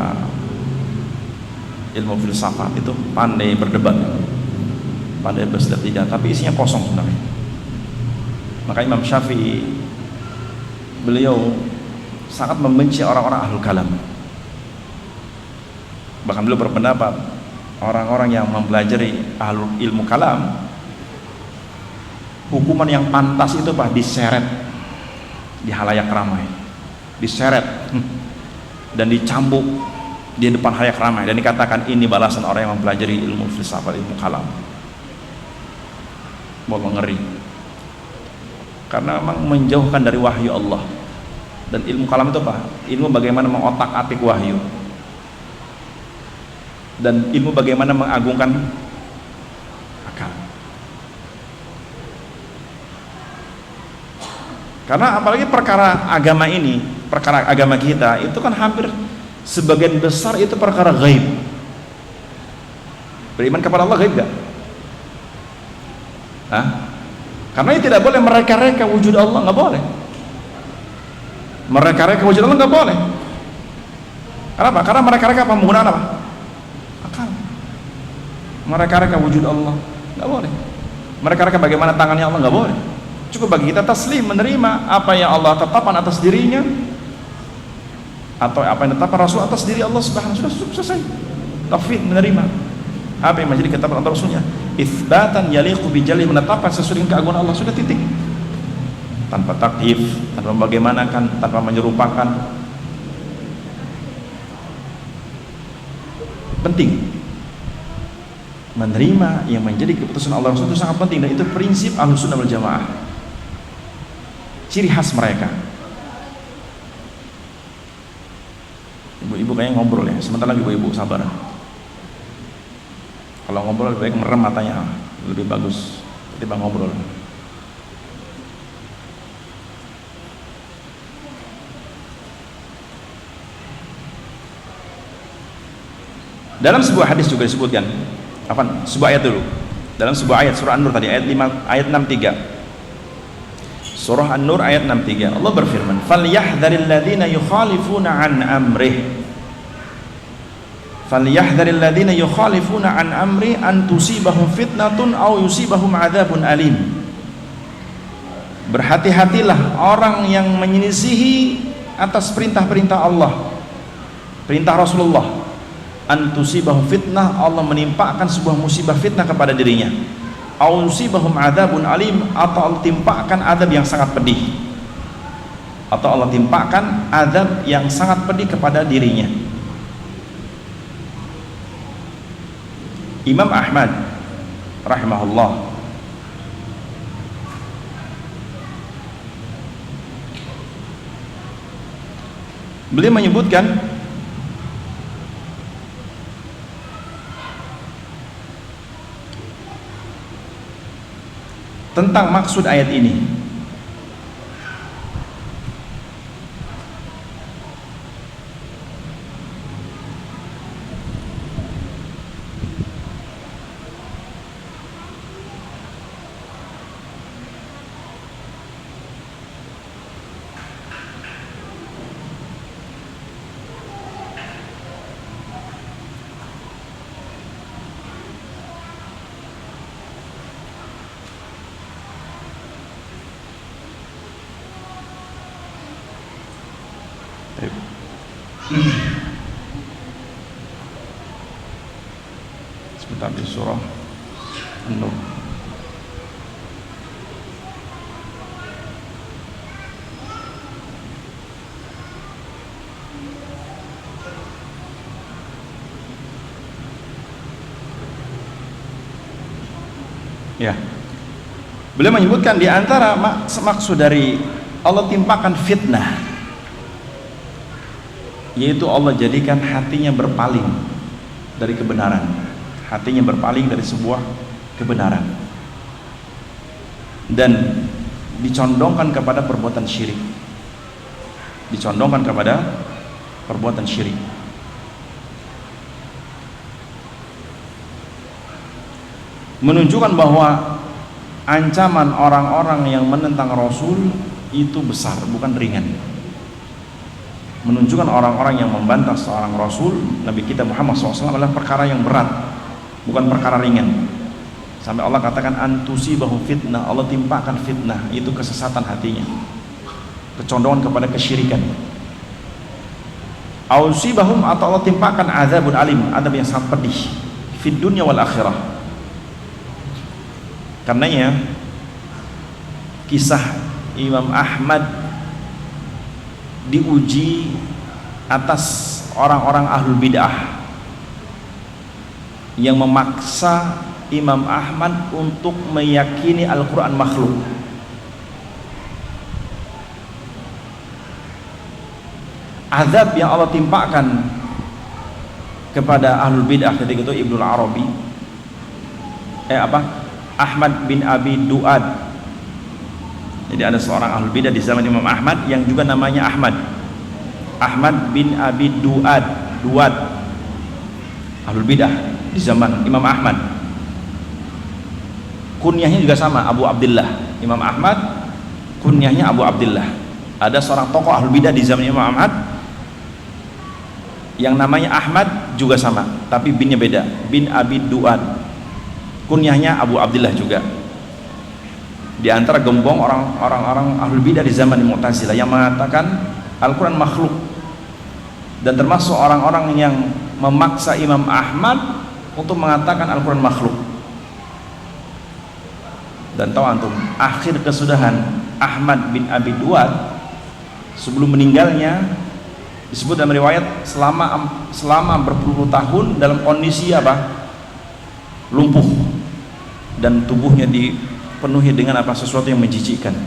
ilmu filsafat itu pandai berdebat, pandai bersedia, tapi isinya kosong sebenarnya. Maka Imam Syafi'i, beliau sangat membenci orang-orang ahlul kalam. Bahkan beliau berpendapat orang-orang yang mempelajari ahlul ilmu kalam, hukuman yang pantas itu Pak, diseret di halayak ramai, diseret dan dicambuk di depan halayak ramai, dan dikatakan ini balasan orang yang mempelajari ilmu filsafat, ilmu kalam. Mau mengeri, karena memang menjauhkan dari wahyu Allah. Dan ilmu kalam itu apa? Ilmu bagaimana mengotak-atik wahyu. dan ilmu bagaimana mengagungkan akal. Karena apalagi perkara agama ini, perkara agama kita itu kan hampir sebagian besar itu perkara gaib. Beriman kepada Allah gaib gak? Hah? Karena ini tidak boleh mereka-reka wujud Allah, nggak boleh. Mereka-reka wujud Allah nggak boleh. Kenapa? Karena mereka-reka apa? Menggunakan apa? Akal. Mereka-reka wujud Allah nggak boleh. Mereka-reka bagaimana tangannya Allah nggak boleh. Cukup bagi kita taslim, menerima apa yang Allah tetapkan atas dirinya atau apa yang tetapkan Rasul atas diri Allah Subhanahu wa taala. Sudah selesai. Tauhid, menerima apa yang menjadi ketetapan Allah Rasulnya. Itsbatan yaliqu bijali, menetapkan sesuai dengan keagungan Allah, sudah, titik. Tanpa takyif, tanpa bagaimanakan, tanpa menyerupakan. Penting menerima yang menjadi keputusan Allah Rasul itu sangat penting, dan itu prinsip Ahlussunnah wal Jamaah, ciri khas mereka. Ibu-ibu kayaknya ngobrol ya, sebentar lagi ibu-ibu, sabar. Kalau ngobrol lebih baik merem matanya, lebih bagus ketimbang ngobrol. Dalam sebuah hadis juga disebutkan, apa? Sebuah ayat dulu. Dalam sebuah ayat surah An-Nur tadi, ayat 5, ayat 63. Surah An-Nur ayat 63. Allah berfirman, "Falyahdharil ladzina yukhalifuna an amrih." Falyahdharil ladzina yukhalifuna an amri an tusibahum fitnatun aw yusibahum adzabun alim. Berhati-hatilah orang yang menyelisihi atas perintah-perintah Allah, perintah Rasulullah. An tusibahum fitnah, Allah menimpakan sebuah musibah fitnah kepada dirinya. Aw yusibahum adzabun alim, atau Allah timpakan azab yang sangat pedih. Atau Allah timpakan azab yang sangat pedih kepada dirinya. Imam Ahmad rahimahullah beliau menyebutkan tentang maksud ayat ini. Sebentar, di surah An-Nur. Ya, beliau menyebutkan di antara maksud dari Allah timpakan fitnah, yaitu Allah jadikan hatinya berpaling dari kebenaran, hatinya berpaling dari sebuah kebenaran, dan dicondongkan kepada perbuatan syirik, dicondongkan kepada perbuatan syirik. Menunjukkan bahwa ancaman orang-orang yang menentang Rasul itu besar, bukan ringan. Menunjukkan orang-orang yang membantah seorang Rasul, Nabi kita Muhammad SAW, adalah perkara yang berat, bukan perkara ringan. Sampai Allah katakan antusibahum fitnah, Allah timpakan fitnah, itu kesesatan hatinya, kecondongan kepada kesyirikan. Ausibahum, atau Allah timpakan azabun alim, azab yang sangat pedih, fid dunya wal akhirah. Karenanya kisah Imam Ahmad diuji atas orang-orang ahlul bid'ah yang memaksa Imam Ahmad untuk meyakini Al-Quran makhluk. Azab yang Allah timpakan kepada ahlul bidah ketika itu Ibnul Arabi, Ahmad bin Abi Duad. Jadi ada seorang ahlul bidah di zaman Imam Ahmad yang juga namanya Ahmad bin Abi Duad, ahlul bidah di zaman Imam Ahmad. Kunyahnya juga sama, Abu Abdullah. Imam Ahmad kunyahnya Abu Abdullah. Ada seorang tokoh ahlul bidah di zaman Imam Ahmad yang namanya Ahmad juga sama, tapi binnya beda, bin Abi Duad. Kunyahnya Abu Abdullah juga. Di antara gembong orang-orang ahlul bidah di zaman Mu'tazilah yang mengatakan Al-Quran makhluk, dan termasuk orang-orang yang memaksa Imam Ahmad untuk mengatakan Al-Quran makhluk. Dan tahu antum, akhir kesudahan Ahmad bin Abi Duad sebelum meninggalnya disebut dalam riwayat selama berpuluh tahun dalam kondisi lumpuh, dan tubuhnya dipenuhi dengan sesuatu yang menjijikkan.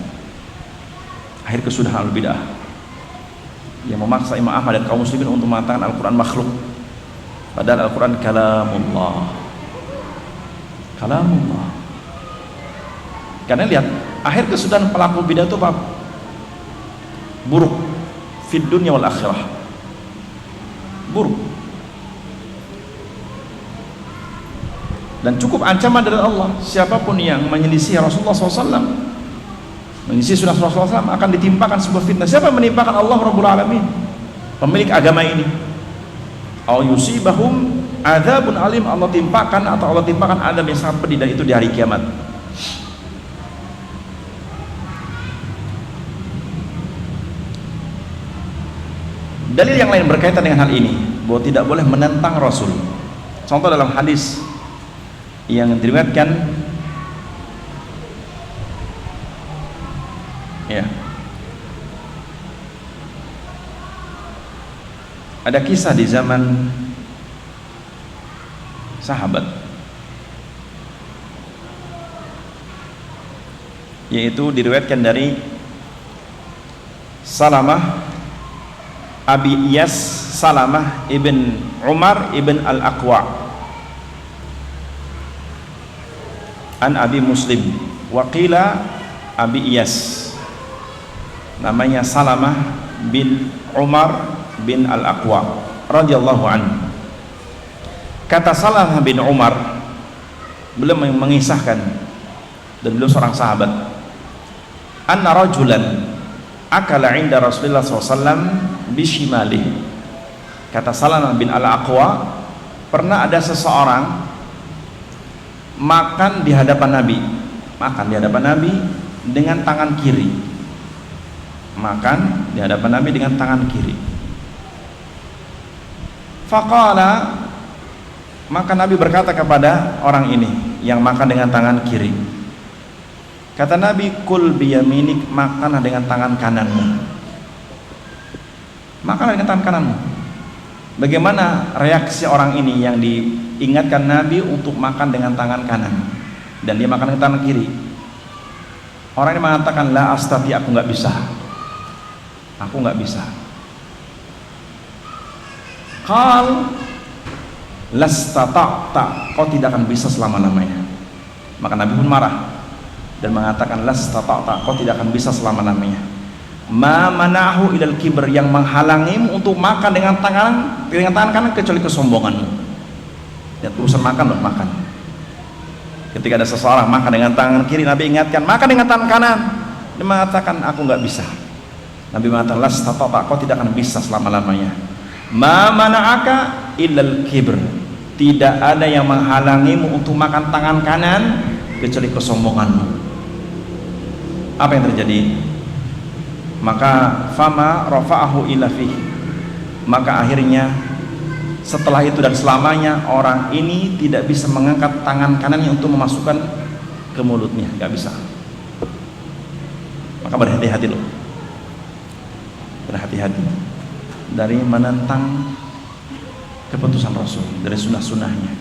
Akhir kesudahan al-bidah yang memaksa Imam Ahmad dan kaum muslimin untuk mengatakan Al-Quran makhluk, padahal Al-Quran kalamullah. Karena lihat, akhir kesudahan pelaku bidah itu buruk fid dunya wal akhirah, buruk, dan cukup ancaman dari Allah. Siapapun yang menyelisih Rasulullah SAW, menyelisih sunnah Rasulullah SAW, akan ditimpakan sebuah fitnah. Siapa yang menimpakan? Allah Rabbul Alamin, pemilik agama ini. Au yusibahum adzabun alim, Allah timpakan adab yang sangat pedih, dan itu di hari kiamat. Dalil yang lain berkaitan dengan hal ini, bahwa tidak boleh menentang Rasul. Contoh dalam hadis yang diriwayatkan ada kisah di zaman sahabat, yaitu diriwayatkan dari Abi Iyas Salamah ibn Umar ibn al-Aqwa an Abi Muslim, waqila Abi Iyas, namanya Salamah bin Umar bin al-Aqwa radhiyallahu anhu. Kata Salamah bin Umar, beliau mengisahkan, dan beliau seorang sahabat, anna rajulan akala inda Rasulullah SAW bishimalih. Kata Salamah bin al-Aqwa, pernah ada seseorang makan di hadapan Nabi dengan tangan kiri. Makan di hadapan Nabi dengan tangan kiri. Faqala, maka Nabi berkata kepada orang ini yang makan dengan tangan kiri, kata Nabi, kul biyaminik, makanlah dengan tangan kananmu. Makanlah dengan tangan kananmu. Bagaimana reaksi orang ini yang diingatkan Nabi untuk makan dengan tangan kanan, dan dia makan dengan tangan kiri? Orang ini mengatakan, la astati, aku nggak bisa. Qal lastata'ta, kau tidak akan bisa selama-lamanya. Maka Nabi pun marah dan mengatakan, lastata'ta, kau tidak akan bisa selama-lamanya. Ma manahu ilal kibr, yang menghalangimu untuk makan dengan tangan kanan kecuali kesombonganmu. Dan urusan makan, makan. Ketika ada seseorang makan dengan tangan kiri, Nabi ingatkan, makan dengan tangan kanan. Dia mengatakan, aku nggak bisa. Nabi mengatakan, lastata'ta, kau tidak akan bisa selama-lamanya. Ma mana'aka illal kibr, tidak ada yang menghalangimu untuk makan tangan kanan kecuali kesombonganmu. Apa yang terjadi? Maka fama rafa'ahu illa fihi, maka akhirnya setelah itu dan selamanya orang ini tidak bisa mengangkat tangan kanannya untuk memasukkan ke mulutnya, nggak bisa. Maka berhati-hati loh, berhati-hati dari menentang keputusan Rasul, dari sunnah-sunnahnya.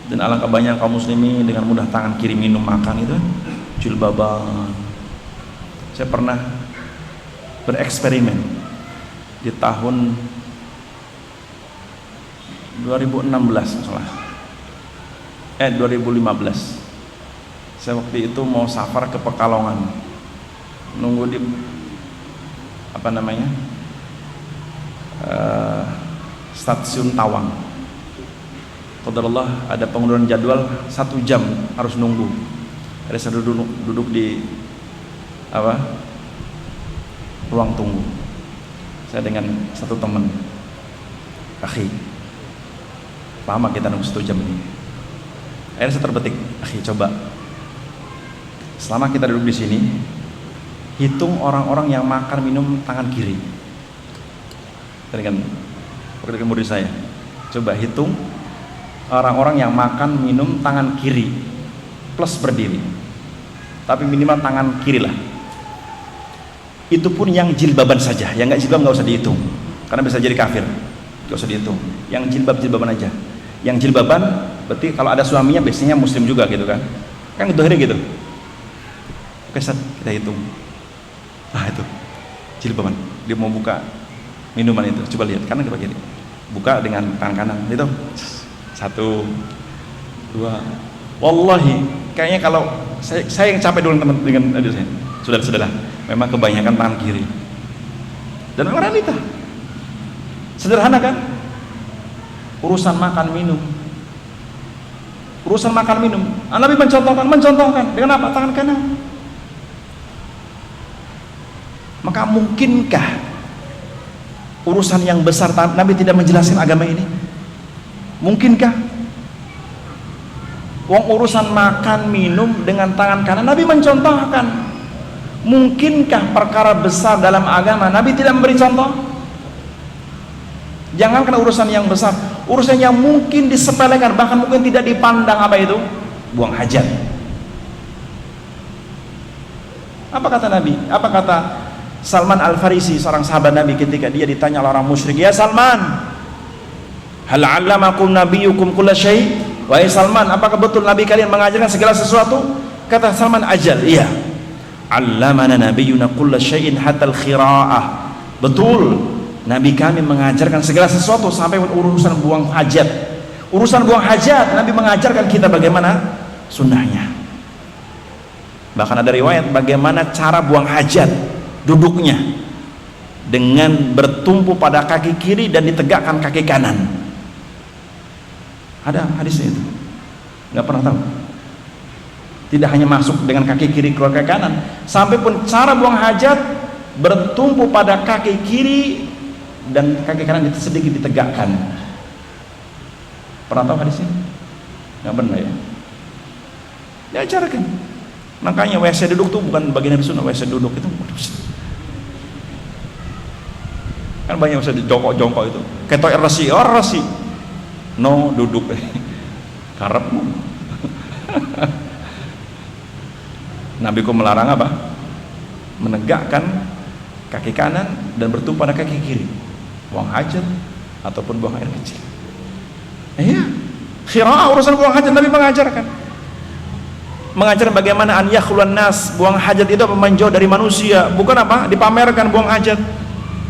Dan alangkah banyak kaum muslimin dengan mudah tangan kiri minum makan itu jilbaban. Saya pernah bereksperimen di tahun 2016 salah. 2015. Saya waktu itu mau safar ke Pekalongan, nunggu di stasiun Tawang. Qadarullah ada pengunduran jadwal 1 jam harus nunggu. Ada saya duduk di ruang tunggu. Saya dengan satu teman, akhi, lama kita nunggu 1 jam ini. Akhirnya saya terbetik, akhi, coba selama kita duduk di sini, hitung orang-orang yang makan minum tangan kiri. Dengan murid saya, coba hitung orang-orang yang makan minum tangan kiri plus berdiri, tapi minimal tangan kiri lah. Itu pun yang jilbaban saja, yang nggak jilbab nggak usah dihitung, karena bisa jadi kafir, nggak usah dihitung. Yang jilbaban aja. Yang jilbaban berarti kalau ada suaminya biasanya muslim juga gitu kan gitu. Oke, kita hitung. Nah itu jilbaban, dia mau buka minuman itu, coba lihat kanan ke kiri, buka dengan tangan kanan itu 1, 2. Wallahi kayaknya kalau saya yang capek dulu teman dengan aduh saya sudah memang kebanyakan tangan kiri, dan memang realita sederhana kan, urusan makan minum. Nabi mencontohkan dengan apa? Tangan kanan. Maka mungkinkah urusan yang besar Nabi tidak menjelaskan agama ini? Mungkinkah? Urusan makan minum dengan tangan kanan Nabi mencontohkan. Mungkinkah perkara besar dalam agama Nabi tidak memberi contoh? Jangankan urusan yang besar, urusan yang mungkin disepelekan, bahkan mungkin tidak dipandang, apa itu? Buang hajat. Apa kata Nabi? Apa kata Salman Al-Farisi, seorang sahabat Nabi, ketika dia ditanya oleh orang musyrik, "Ya Salman, hal 'allamakum nabiyyukum kulla syai'?" Wahai Salman, apakah betul Nabi kalian mengajarkan segala sesuatu? Kata Salman, "Ajal, iya. 'Allamana nabiyyuna kulla syai'in hatta al-khira'ah." Betul, Nabi kami mengajarkan segala sesuatu sampai urusan buang hajat. Urusan buang hajat Nabi mengajarkan kita bagaimana sunnahnya. Bahkan ada riwayat bagaimana cara buang hajat, duduknya dengan bertumpu pada kaki kiri dan ditegakkan kaki kanan. Ada hadisnya itu, nggak pernah tahu. Tidak hanya masuk dengan kaki kiri keluar kaki kanan, sampai pun cara buang hajat bertumpu pada kaki kiri dan kaki kanan sedikit ditegakkan. Pernah tahu hadisnya? Nggak pernah ya? Diajarkan. Makanya WC duduk tuh bukan bagian dari sunnah. WC duduk itu kan banyak WC jongkok itu. Ketok rasi. No, duduk. Karepmu. Nabi ku melarang apa? Menegakkan kaki kanan dan bertumpu pada kaki kiri. Buang hajat ataupun buang air kecil. Iya. Khira'ah, urusan buang hajat Nabi mengajarkan. Mengajarkan bagaimana an yakhluwan nas, buang hajat itu apa? Menjauh dari manusia, bukan apa? Dipamerkan buang hajat.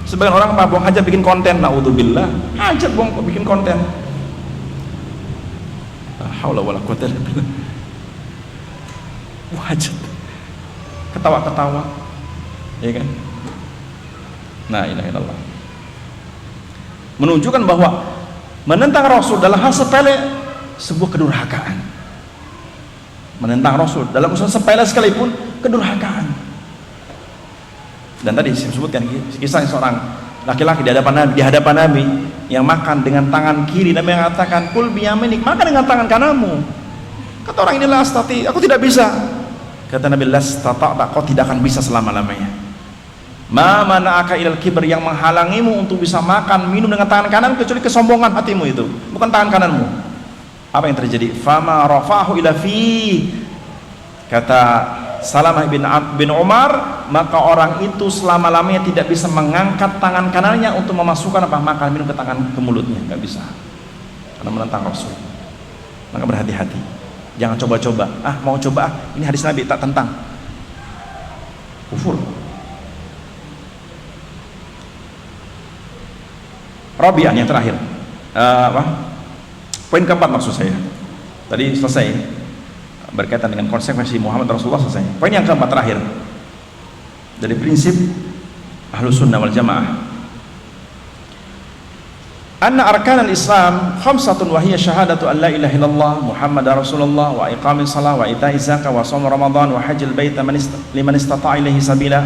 Sebagian orang apa? Buang hajat bikin konten, naudzubillah. Hajat buang bikin konten. La haula wala quwwata illa billah. Buang hajat. Ketawa-ketawa. Ya kan? La ilaha illallah. Menunjukkan bahwa menentang Rasul dalam hal sepele sebuah kedurhakaan. Menentang Rasul dalam urusan sepele sekalipun kedurhakaan. Dan tadi saya sebutkan kisah seorang laki-laki di hadapan Nabi yang makan dengan tangan kiri. Nabi mengatakan, "Kul biyaminik," makan dengan tangan kananmu. Kata orang, "Inilah astati, aku tidak bisa." Kata Nabi, "Lastata'ta, kau tidak akan bisa selama-lamanya." Ma mana'aka ilal kibr, yang menghalangimu untuk bisa makan minum dengan tangan kanan kecuali kesombongan hatimu itu, bukan tangan kananmu. Apa yang terjadi? Fama rafa'ahu ila fi, kata Salamah bin Umar, maka orang itu selama-lamanya tidak bisa mengangkat tangan kanannya untuk memasukkan apa? Makan minum ke tangan ke mulutnya, nggak bisa, karena menentang Rasul. Maka berhati-hati, jangan coba-coba. Mau coba ini hadis Nabi, tak tentang, kufur. Rabi'ah yang terakhir, Poin keempat maksud saya. Tadi selesai berkaitan dengan konsekuensi Muhammad Rasulullah, selesai. Poin yang keempat terakhir dari prinsip Ahlus Sunnah wal Jamaah, anna arkan al-Islam khamsatun wa hiya syahadatu an la ilaha illallah Muhammadar Rasulullah wa iqamis shalah wa ita'iz zakah wa shaum Ramadan wa hajjil bait liman istata'a ilaihi sabila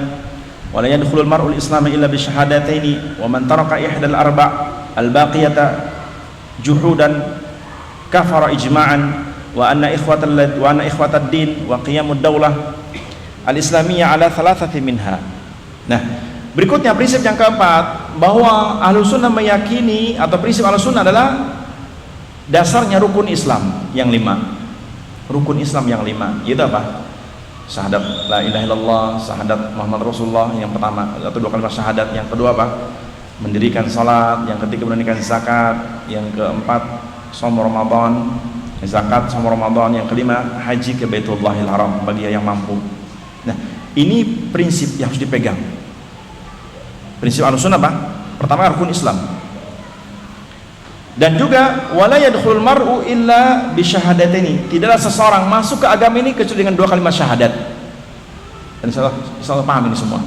wa la yadkhulul mar'ul Islam illa bi syahadataini wa man taraka ihdal arba' al-baqiyata juhudan kafara ijma'an wa anna ikhwatad din wa qiyamud daulah al-islamiyyah ala thalathati minha. Nah, berikutnya prinsip yang keempat, bahwa Ahlus Sunnah meyakini, atau prinsip Ahlus Sunnah adalah dasarnya rukun Islam yang 5. Rukun Islam yang 5 yaitu apa? Syahadat la ilaha illallah, syahadat Muhammad Rasulullah yang pertama atau 2 kalimat syahadat. Yang kedua apa? Mendirikan salat. Yang ketiga mendirikan zakat. Yang keempat shaum Ramadan, zakat shaum Ramadan. Yang kelima haji ke Baitullahil Haram bagi yang mampu. Nah, ini prinsip yang harus dipegang. Prinsip Ahlussunnah apa? Pertama, rukun Islam. Dan juga wala yadkhulul mar'u illa bi syahadataini. Tidaklah seseorang masuk ke agama ini kecuali dengan 2 kalimat syahadat. Dan insyaallah paham ini semua.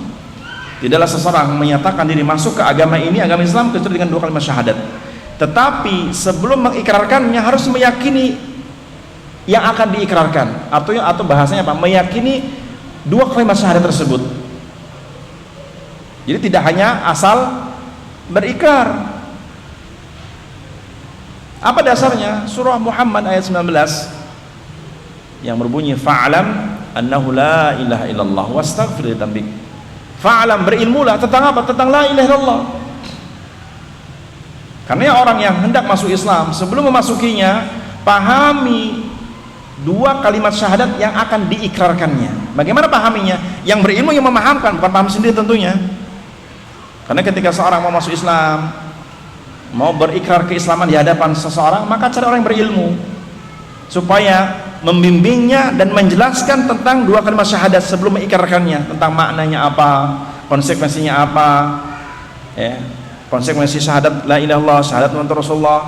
Tidaklah seseorang menyatakan diri masuk ke agama ini, agama Islam, kecuali dengan 2 kalimat syahadat. Tetapi sebelum mengikrarkannya harus meyakini yang akan diikrarkan, atau bahasanya apa? Meyakini 2 kalimat syahadat tersebut. Jadi tidak hanya asal berikrar. Apa dasarnya? Surah Muhammad ayat 19 yang berbunyi fa'lam annahu la ilaha illallah wastaghfir li dzambik. Fa'lam, berilmulah tentang apa? Tentang la ilaha illallah. Karena orang yang hendak masuk Islam, sebelum memasukinya, pahami 2 kalimat syahadat yang akan diikrarkannya. Bagaimana pahaminya? Yang berilmu yang memahamkan, bukan paham sendiri tentunya. Karena ketika seorang mau masuk Islam, mau berikrar keislaman di hadapan seseorang, maka cari orang yang berilmu supaya membimbingnya dan menjelaskan tentang 2 kalimat syahadat sebelum mengikrarkannya, tentang maknanya apa, konsekuensinya apa, ya, konsekuensi syahadat la ilaha illallah, syahadat Muhammad Rasulullah,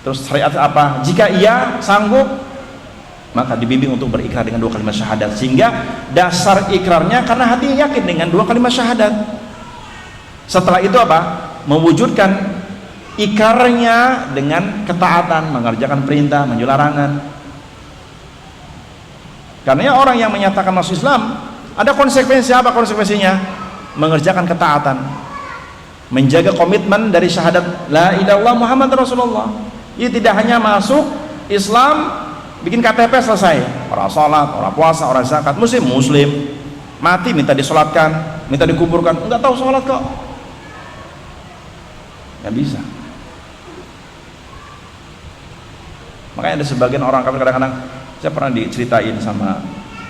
terus syariat apa. Jika ia sanggup, maka dibimbing untuk berikrar dengan 2 kalimat syahadat, sehingga dasar ikrarnya karena hatinya yakin dengan 2 kalimat syahadat. Setelah itu apa? Mewujudkan ikrarnya dengan ketaatan, mengerjakan perintah, menjauhi larangan. Karena orang yang menyatakan masuk Islam ada konsekuensi. Apa konsekuensinya? Mengerjakan ketaatan, menjaga komitmen dari syahadat la ilaha illallah Muhammad Rasulullah. Ini tidak hanya masuk Islam bikin KTP selesai, orang sholat, orang puasa, orang zakat, muslim, mati minta disolatkan, minta dikuburkan, enggak tahu sholat kok, nggak bisa. Makanya ada sebagian orang kafir, kadang-kadang saya pernah diceritain sama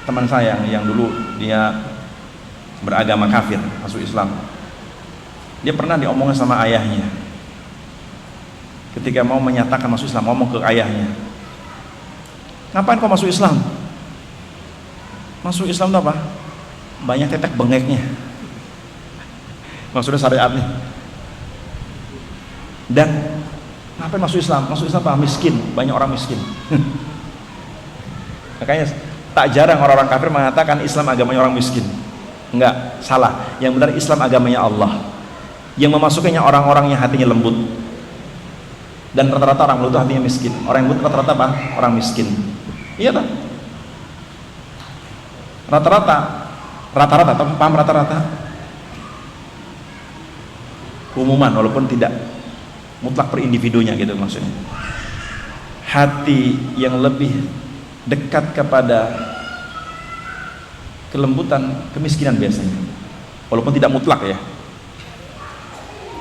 teman saya yang dulu dia beragama kafir, masuk Islam. Dia pernah diomongin sama ayahnya ketika mau menyatakan masuk Islam, ngomong ke ayahnya, ngapain kau masuk Islam? Masuk Islam itu apa? Banyak tetek bengeknya. Maksudnya syariatnya. Dan ngapain masuk Islam? Masuk Islam apa? Miskin, banyak orang miskin. Makanya tak jarang orang-orang kafir mengatakan Islam agamanya orang miskin. Enggak, salah. Yang benar Islam agamanya Allah. Yang memasukinya orang-orang yang hatinya lembut. Dan rata-rata orang lembut itu hatinya miskin. Orang yang lembut rata-rata apa? Orang miskin. Iya tak? Rata-rata, paham rata-rata? Umuman, walaupun tidak mutlak per individunya gitu maksudnya. Hati yang lebih dekat kepada kelembutan, kemiskinan biasanya, walaupun tidak mutlak ya.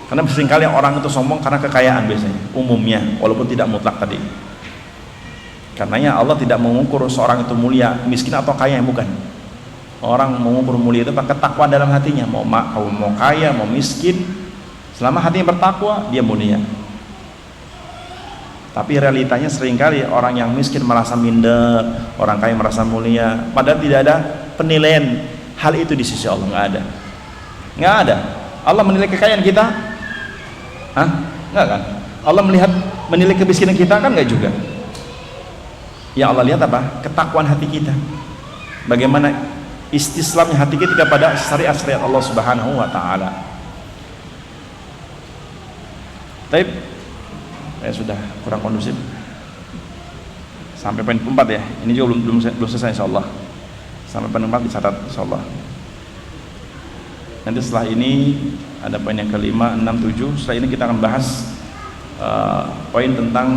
Karena seringkali orang itu sombong karena kekayaan biasanya, umumnya, walaupun tidak mutlak tadi. Karenanya Allah tidak mengukur seorang itu mulia, miskin atau kaya, bukan. Orang mengukur mulia itu pakai takwa dalam hatinya. Mau kaya, mau miskin, selama hatinya bertakwa, dia mulia. Tapi realitanya seringkali orang yang miskin merasa minder, orang kaya merasa mulia, padahal tidak ada penilaian hal itu di sisi Allah. Nggak ada. Allah menilai kekayaan kita? Hah? Nggak kan? Allah melihat menilai kemiskinan kita? Kan enggak juga. Yang Allah lihat apa? Ketakwaan hati kita. Bagaimana istislamnya hati kita kepada syariat-syariat Allah Subhanahu wa taala. Baik. Sudah kurang kondusif. Sampai poin 4 ya. Ini juga belum selesai insyaallah. Sampai poin 4 dicatat insyaallah. Nanti setelah ini ada poin yang kelima, 6, 7. Setelah ini kita akan bahas poin tentang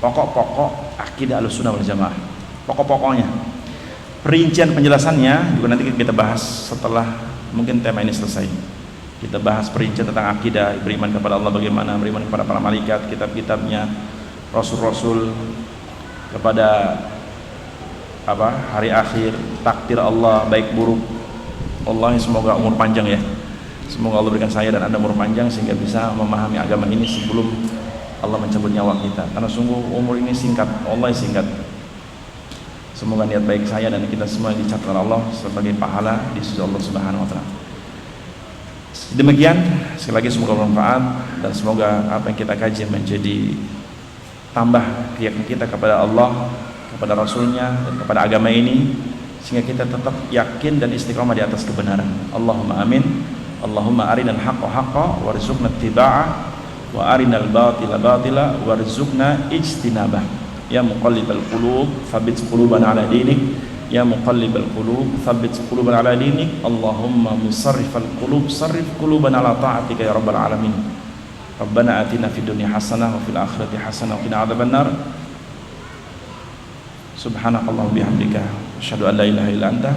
pokok-pokok akidah Ahlussunnah wal Jamaah. Pokok-pokoknya. Perincian penjelasannya juga nanti kita bahas setelah mungkin tema ini selesai. Kita bahas perincian tentang akidah, beriman kepada Allah bagaimana, beriman kepada para malaikat, kitab-kitabnya, rasul-rasul, kepada hari akhir, takdir Allah baik buruk. Allah semoga umur panjang ya. Semoga Allah berikan saya dan Anda umur panjang sehingga bisa memahami agama ini sebelum Allah mencabut nyawa kita. Karena sungguh umur ini singkat, Allah singkat. Semoga niat baik saya dan kita semua dicatat oleh Allah sebagai pahala di sisi Allah Subhanahu wa taala. Demikian, sekali lagi semoga bermanfaat dan semoga apa yang kita kaji menjadi tambah keyakinan kita kepada Allah, kepada Rasulnya dan kepada agama ini, sehingga kita tetap yakin dan istiqomah di atas kebenaran. Allahumma amin. Allahumma arinal haqqa haqqa warzuqna ittiba'ah wa arinal batila batila warzuqna ijtinabah. Ya muqallibal qulub tsabbit qulubana ala dinik. Ya muqallibal qulub tsabbit qulubana ala dinik. Allahumma musarrifal qulub sarrif qulubana ala ta'atika ya rabbal alamin. Rabbana atina fid dunya hasanah wa fil akhirati hasanah wa qina adzabannar. Subhanakallahumma bihamdika asyhadu an la ilaha illa anta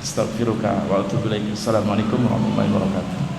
astaghfiruka wa atubu ilaik. Assalamualaikum warahmatullahi wabarakatuh.